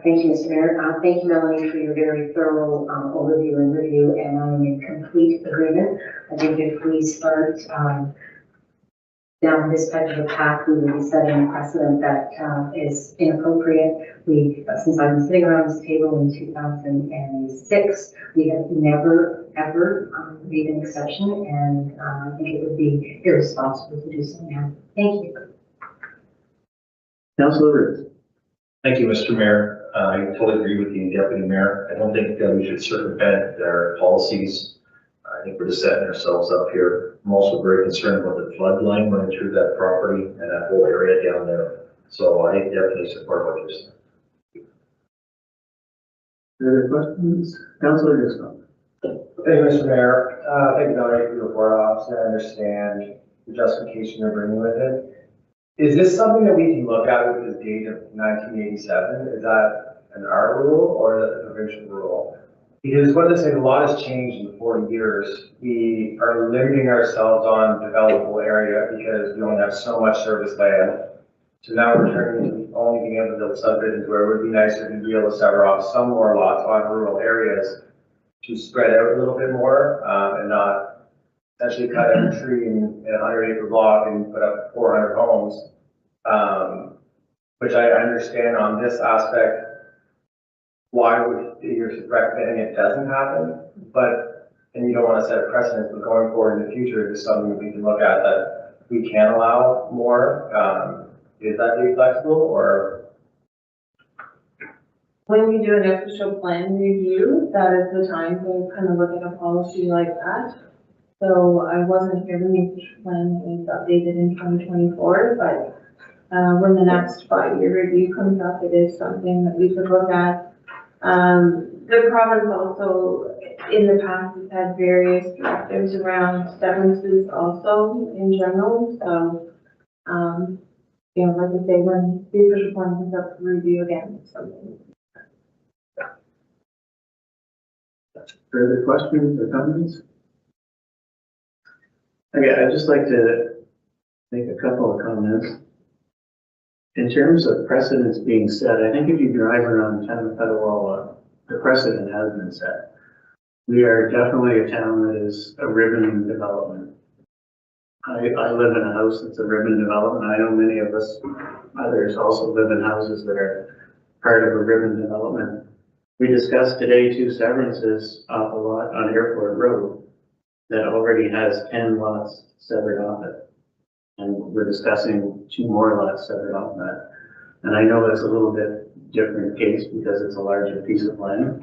Thank you, Mr. Mayor. Thank you, Melanie, for your very thorough overview and review, and I'm in complete agreement. I think if we start down this type of a path, we will be setting a precedent that is inappropriate. Since I've been sitting around this table in 2006, we have never, ever made an exception, and I think it would be irresponsible to do so now. Thank you. Councilor Ruth. Thank you, Mr. Mayor. I totally agree with the Deputy Mayor. I don't think that we should circumvent their policies. I think we're just setting ourselves up here. I'm also very concerned about the flood line running through that property and that whole area down there. So I definitely support what you're saying. Other questions? Councilor Driscoll. Thank you, Mr. Mayor. Thank you, Melanie, for your report. Obviously, I understand the justification you're bringing with it. Is this something that we can look at with the date of 1987? Is that an our rule or is that the provincial rule? Because what I say, a lot has changed in 40 years. We are limiting ourselves on developable area because we only have so much service land. So now we're turning to only being able to build subdivisions where it would be nicer to be able to sever off some more lots on rural areas to spread out a little bit more and not essentially cut every tree in a 100-acre block and put up 400 homes, which I understand on this aspect why you're recommending it doesn't happen, but and you don't want to set a precedent, but going forward in the future, is something that we can look at that we can allow more. Is that being flexible or? When we do an official plan review, that is the time to kind of look at a policy like that. So I wasn't here when the official plan was updated in 2024, but when the next 5-year review comes up, it is something that we could look at. The province also, in the past, has had various directives around severances also in general. So, you know, like I say, when the official plan comes up for review again, it's something. Further questions or comments? Okay, I'd just like to make a couple of comments. In terms of precedents being set, I think if you drive around the town of Petawawa, the precedent has been set. We are definitely a town that is a ribbon development. I live in a house that's a ribbon development. I know many of us, others also live in houses that are part of a ribbon development. We discussed today 2 severances off a lot on Airport Road that already has 10 lots severed off it. And we're discussing 2 more lots severed off that. And I know that's a little bit different case because it's a larger piece of land.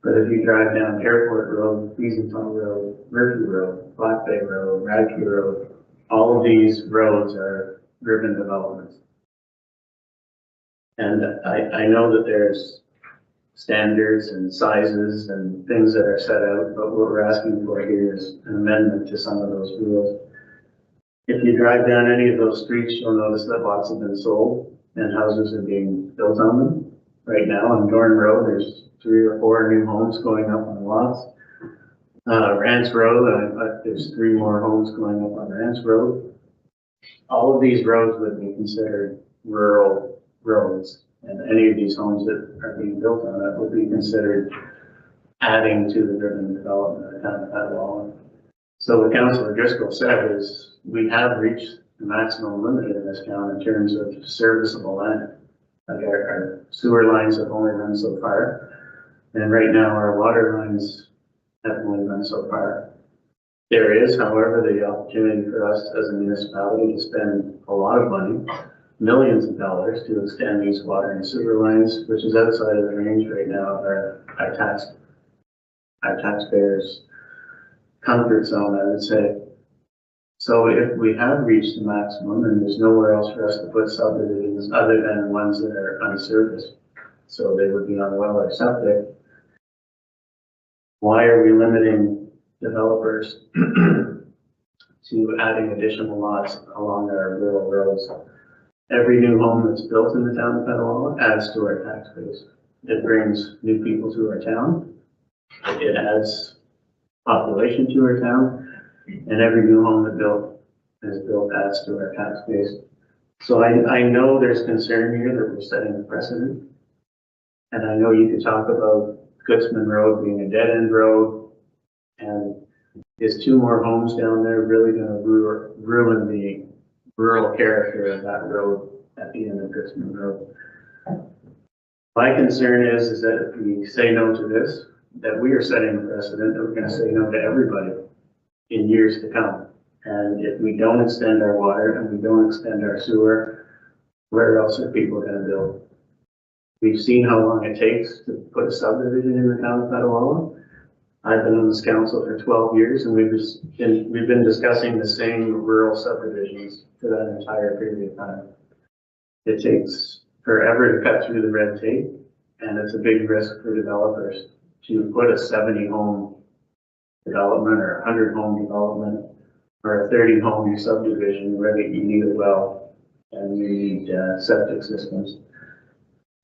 But if you drive down Airport Road, Beazenton Road, Murphy Road, Black Bay Road, Radke Road, all of these roads are ribbon developments. And I know that there's standards and sizes and things that are set out, but what we're asking for here is an amendment to some of those rules. If you drive down any of those streets, you'll notice that lots have been sold and houses are being built on them. Right now on Dorn Road, there's 3 or 4 new homes going up on lots. Rance Road, there's 3 more homes going up on Rance Road. All of these roads would be considered rural roads, and any of these homes that are being built on it would be considered adding to the urban development of the town of Petawawa. So what Councillor Driscoll said is we have reached the maximum limit in this town in terms of serviceable land. Like our sewer lines have only run so far, and right now our water lines have only run so far. There is, however, the opportunity for us as a municipality to spend a lot of money, millions of dollars, to extend these water and sewer lines, which is outside of the range right now of our taxpayers' comfort zone, I would say. So if we have reached the maximum and there's nowhere else for us to put subdivisions other than ones that are unserviced, so they would be on well or septic, why are we limiting developers to adding additional lots along our rural roads? Every new home that's built in the town of Petawawa adds to our tax base. It brings new people to our town. It adds population to our town. And every new home that is built adds to our tax base. So I know there's concern here that we're setting a precedent. And I know you could talk about Goodsman Road being a dead-end road. And is 2 more homes down there really going to ruin the rural character of that road at the end of Goodsman Road? My concern is that if we say no to this, that we are setting a precedent that we're going to say no to everybody in years to come. And if we don't extend our water and we don't extend our sewer, where else are people going to build? We've seen how long it takes to put a subdivision in the town of Petawawa. I've been on this council for 12 years and we've been discussing the same rural subdivisions for that entire period of time. It takes forever to cut through the red tape, and it's a big risk for developers to put a 70 home development or 100 home development or a 30 home subdivision where you need a well and you need septic systems.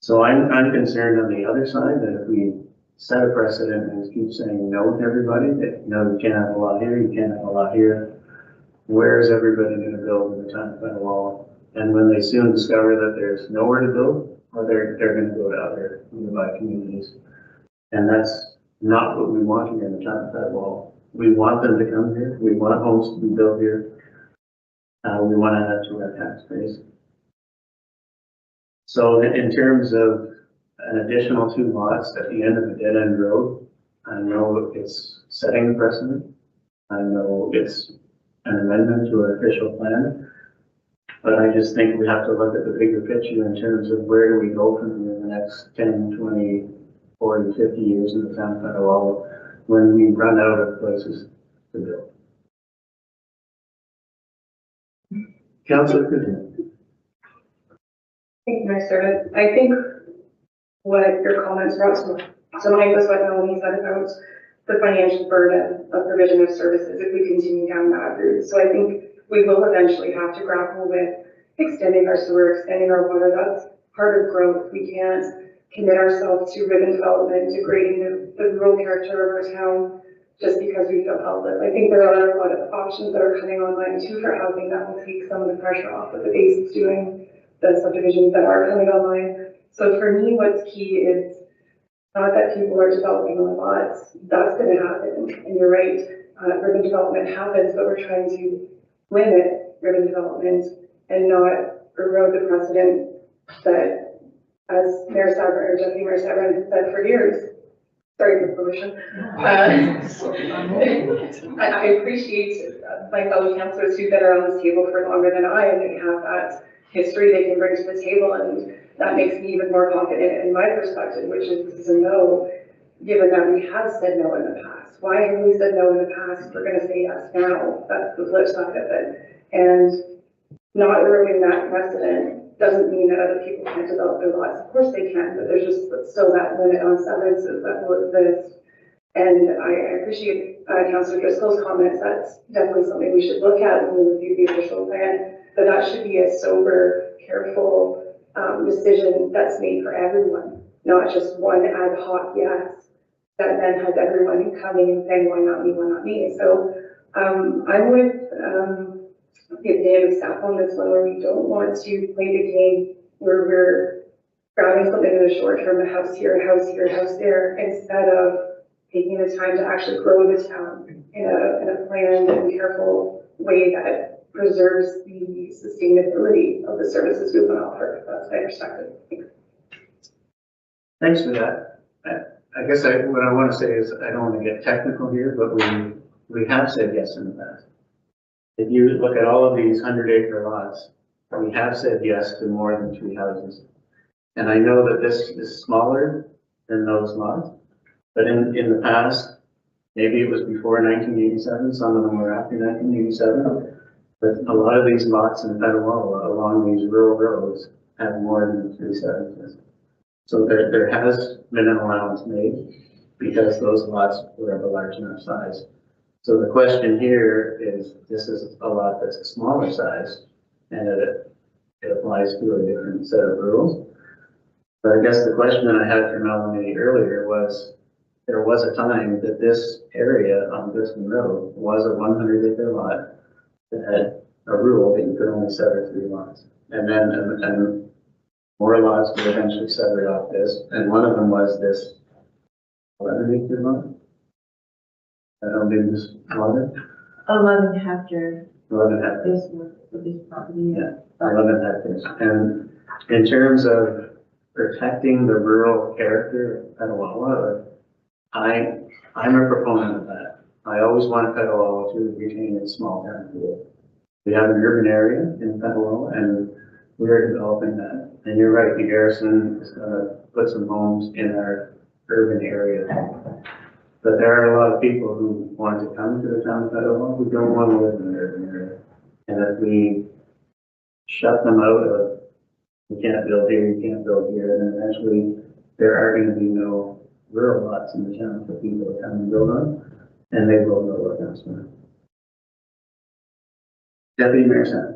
So I'm concerned on the other side that if we set a precedent and keep saying no to everybody, that no, you can't have a lot here, you can't have a lot here, where is everybody going to build in the town of Petawawa? And when they soon discover that there's nowhere to build, or they're going to go to other nearby communities. And that's not what we want here in the town of Petawawa. We want them to come here. We want homes to be built here. We want to add to our tax base. So in terms of an additional 2 lots at the end of a dead-end road, I know it's setting a precedent. I know it's an amendment to our official plan. But I just think we have to look at the bigger picture in terms of where do we go from here in the next 10, 20, 40, 50 years in the town of Petawawa when we run out of places to build. Councillor Coogan. Thank you, Mr. I think what your comments brought to mind was what Melanie said about the financial burden of provision of services if we continue down that route. So I think we will eventually have to grapple with extending our sewer, extending our water. That's part of growth. We can't commit ourselves to ribbon development, degrading the rural character of our town just because we feel helpless. I think there are a lot of options that are coming online too for housing that will take some of the pressure off of the base doing the subdivisions that are coming online. So for me, what's key is not that people are developing on lots. That's going to happen. And you're right, urban development happens, but we're trying to limit urban development and not erode the precedent that, as Mayor Sabrin or Deputy Mayor Sabrin has said for years. Sorry for promotion. I appreciate my fellow councillors who've been around this table for longer than I, and they have that history they can bring to the table, and that makes me even more confident in my perspective, which is this is a no, given that we have said no in the past. Why have we said no in the past? We're going to say yes now. That's the flip side of it. And not eroding that precedent doesn't mean that other people can't develop their lots. Of course they can, but there's just still that limit on severances that will exist And I appreciate Councillor Driscoll's comments. That's definitely something we should look at when we review the official plan, but that should be a sober, careful decision that's made for everyone, not just one ad hoc yes that then has everyone coming and saying, why not me, why not me? So I'm with David's staff on this one, where we don't want to play the game where we're grabbing something in the short term, a house here, a house here, a house there, instead of taking the time to actually grow the town in a planned and careful way that preserves the sustainability of the services we want to offer. That's my perspective. Thanks for that. I guess what I want to say is, I don't want to get technical here, but we have said yes in the past. If you look at all of these 100-acre lots, we have said yes to more than 3 houses. And I know that this is smaller than those lots, but in the past, maybe it was before 1987, some of them were after 1987, but a lot of these lots in Petawawa along these rural roads have more than 3 sevenths. So there has been an allowance made because those lots were of a large enough size. So the question here is, this is a lot that's a smaller size, and it applies to a different set of rules. But I guess the question that I had for Melanie earlier was, there was a time that this area on Biscayne Road was a 100-acre lot that had a rule that you could only sever 3 lots. And then and more lots would eventually sever off this, and one of them was this 11-acre lot. I don't think this water. 11 hectares 11 hectares. is for this property. Yeah, 11 hectares. And in terms of protecting the rural character of Petawawa, I'm a proponent of that. I always want Petawawa to retain its small town feel. We have an urban area in Petawawa, and we're developing that. And you're right, the garrison is going to put some homes in our urban area. But there are a lot of people who want to come to the town of Petawawa who don't want to live in the urban area. And if we shut them out of, you can't build here, you can't build here, then eventually there are going to be no rural lots in the town for people to come and build on, and they will go work elsewhere. Deputy Mayor Sen.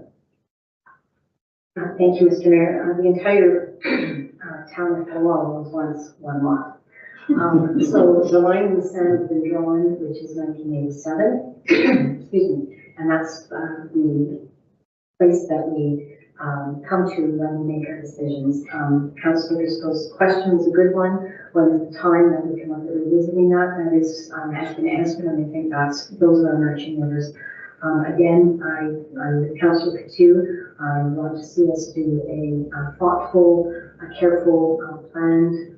Thank you, Mr. Mayor. The entire town of Petawawa was once one lot. So the line in the sand has been drawn, which is 1987, excuse me, and that's the place that we come to when we make our decisions. Councillor Driscoll's question is a good one. When the time that we come up with revisiting that, that is, has been answered, and I think those are our marching orders. Again, I'm with Councillor Coutu. I want to see us do a thoughtful, careful, planned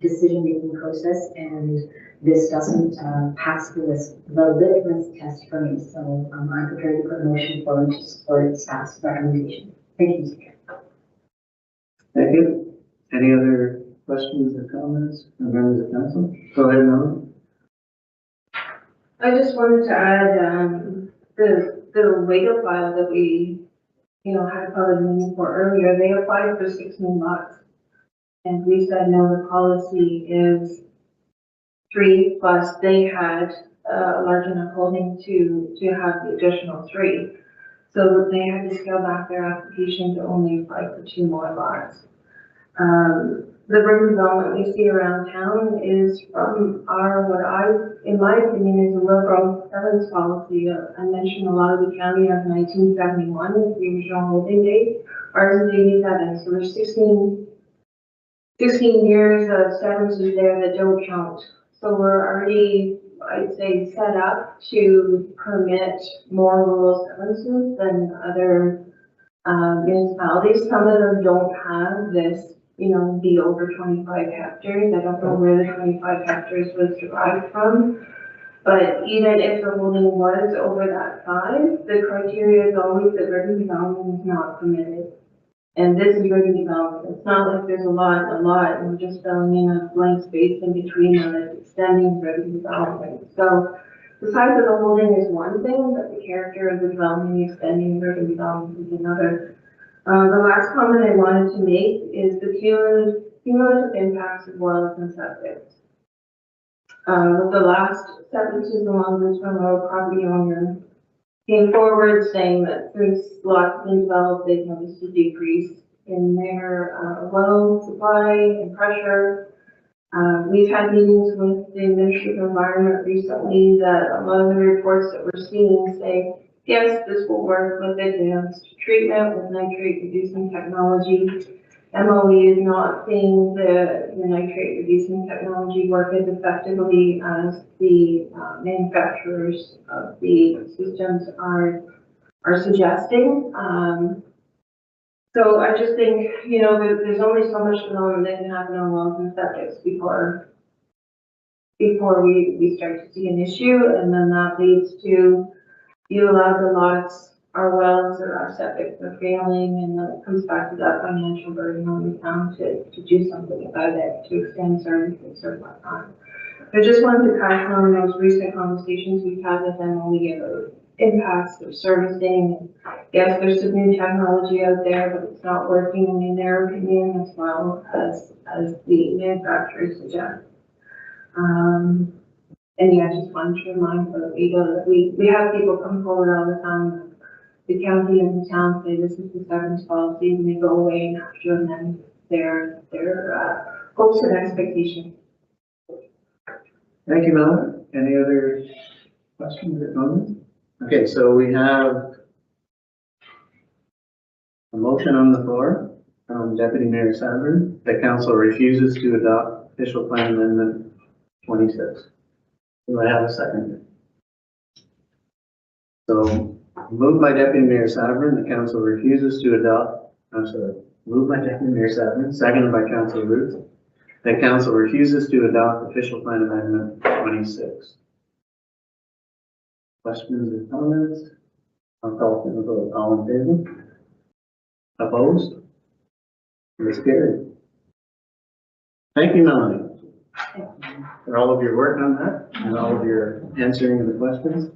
decision-making process, and this doesn't pass the litmus test for me. So I'm prepared to put a motion forward to support staff's recommendation. Thank you, Mr. Chair. Thank you. Any other questions or comments from members of council? Go ahead, Melanie. I just wanted to add the waiver file that we, had a public meeting for earlier. They applied for 16 lots. And we said, no, the policy is 3, plus they had a large enough holding to have the additional 3. So they had to scale back their application to only apply for 2 more lots. The urban development we see around town is from in my opinion, is a liberal governance policy. I mentioned a lot of the county has 1971 as the original holding date. Ours is 87, so there's 16 years of severances there that don't count. So we're already, I'd say, set up to permit more rural severances than other municipalities. Some of them don't have this, be over 25 hectares. I don't know where the 25 hectares was derived from. But even if the holding was over that size, the criteria is always that urban development is not permitted. And this is urban development. It's not like there's a lot, and we're just filling in a blank space in between them. It's extending urban development. So the size of the holding is one thing, but the character of the development, extending urban development is another. The last comment I wanted to make is the cumulative impacts of wells and septic. With the last 72 along Richmond Road, property owner came forward saying that since lots have been developed, they've noticed a decrease in their well supply and pressure. We've had meetings with the Ministry of Environment recently that a lot of the reports that we're seeing say, yes, this will work with advanced treatment with nitrate reducing technology. MOE is not seeing the nitrate reducing technology work as effectively as the manufacturers of the systems are suggesting. So I just think, there's only so much development that can happen on wells and septics before we start to see an issue, and then that leads to a lot of the lots, our wells or our septics are failing, and then it comes back to that financial burden on the town to do something about it, to extend services or whatnot. I just wanted to pass on those recent conversations we've had with MOE about impacts of servicing. Yes, there's some new technology out there, but it's not working in their opinion as well as the manufacturers suggest. And yeah, I just wanted to remind the people that we have people come forward all the time. The county and the town say this is the severance policy, and they go away and have to amend their hopes and expectations. Thank you, Melanie. Any other questions or comments? Okay, so we have a motion on the floor from Deputy Mayor Savard that council refuses to adopt official plan amendment 26. Do I have a second? So moved by Deputy Mayor Savard, the council refuses to adopt, moved by Deputy Mayor Savard, seconded by Councilor Ruth. The council refuses to adopt official plan amendment 26. Questions or comments? I'll call for the vote. All in favor? Opposed? It is carried. Thank you, Melanie, for all of your work on that and all of your answering the questions.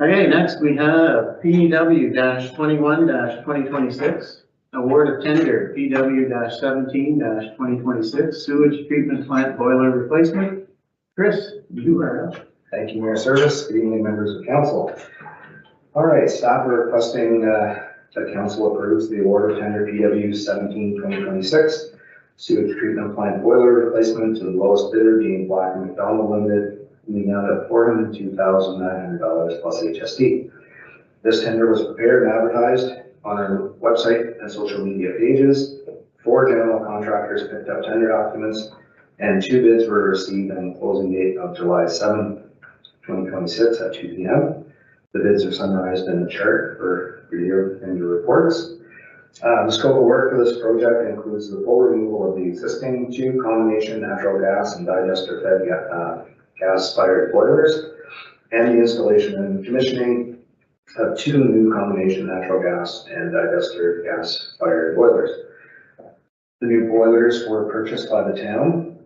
Okay, next we have PW-21-2026. Award of tender, PW-17-2026, sewage treatment plant boiler replacement. Chris, you are up. Thank you, Mayor Service. Good evening, members of council. All right, staff are requesting that council approves the award of tender PW-17-2026, sewage treatment plant boiler replacement to the lowest bidder being Black & McDonald Limited in the amount of $402,900 plus HST. This tender was prepared and advertised on our website and social media pages. 4 general contractors picked up tender documents, and 2 bids were received on the closing date of July 7, 2026 at 2 p.m. The bids are summarized in the chart for your reports. The scope of work for this project includes the full removal of the existing 2 combination natural gas and digester fed gas-fired boilers, and the installation and commissioning of 2 new combination natural gas and digester gas-fired boilers. The new boilers were purchased by the town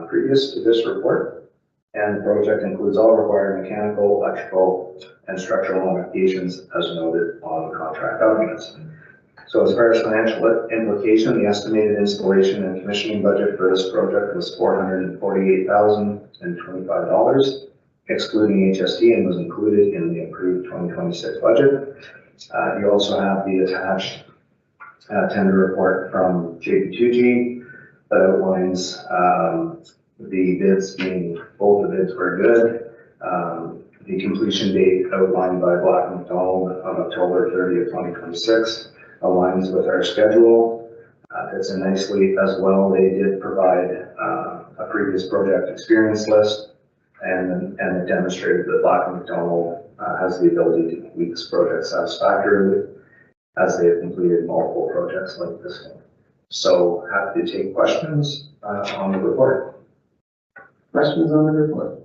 previous to this report, and the project includes all required mechanical, electrical, and structural modifications as noted on the contract documents. So as far as financial implication, the estimated installation and commissioning budget for this project was $448,025, excluding HST, and was included in the approved 2026 budget. You also have the attached tender report from JP2G that outlines the bids being, both the bids were good. The completion date outlined by Black & McDonald on October 30th, 2026 aligns with our schedule. Fits in nicely as well. They did provide a previous project experience list, and it demonstrated that Black & McDonald has the ability to complete this project satisfactorily, as they have completed multiple projects like this one. So happy to take questions on the report. Questions on the report?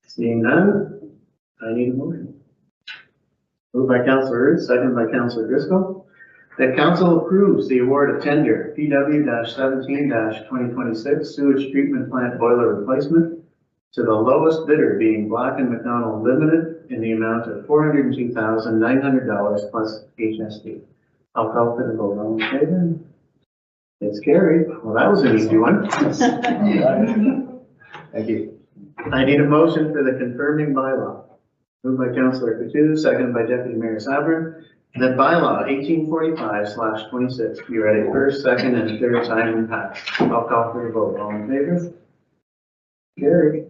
Seeing none, I need a motion. Moved by Councilor Ruth, second by Councilor Driscoll, that council approves the award of tender PW-17-2026 sewage treatment plant boiler replacement to the lowest bidder being Black & McDonald Limited in the amount of $402,900 plus HST. I'll call for the vote. All in favor? It's carried. Well, that was an easy one. Thank you. I need a motion for the confirming bylaw. Moved by Councillor Coutu, seconded by Deputy Mayor Sabrin, that bylaw 1845/26 be read a first, second, and third time and passed. I'll call for the vote. All in favor? Carried.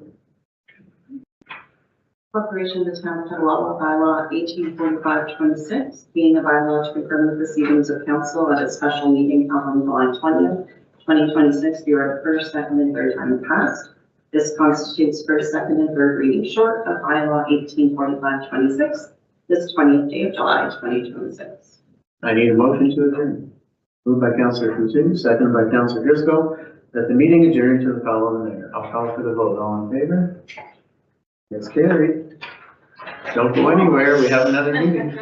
Corporation of the Town of Petawawa bylaw 1845/26, being a bylaw to confirm the proceedings of council at a special meeting held on July 20th, 2026, be read first, second, and third time and passed. This constitutes first, second, and third reading short of bylaw 1845/26, this 20th day of July, 2026. I need a motion to adjourn. Moved by Councillor Coutu, seconded by Councillor Driscoll, that the meeting adjourn to the call of the mayor. I'll call for the vote. All in favor? It's carried. Don't go anywhere. We have another meeting.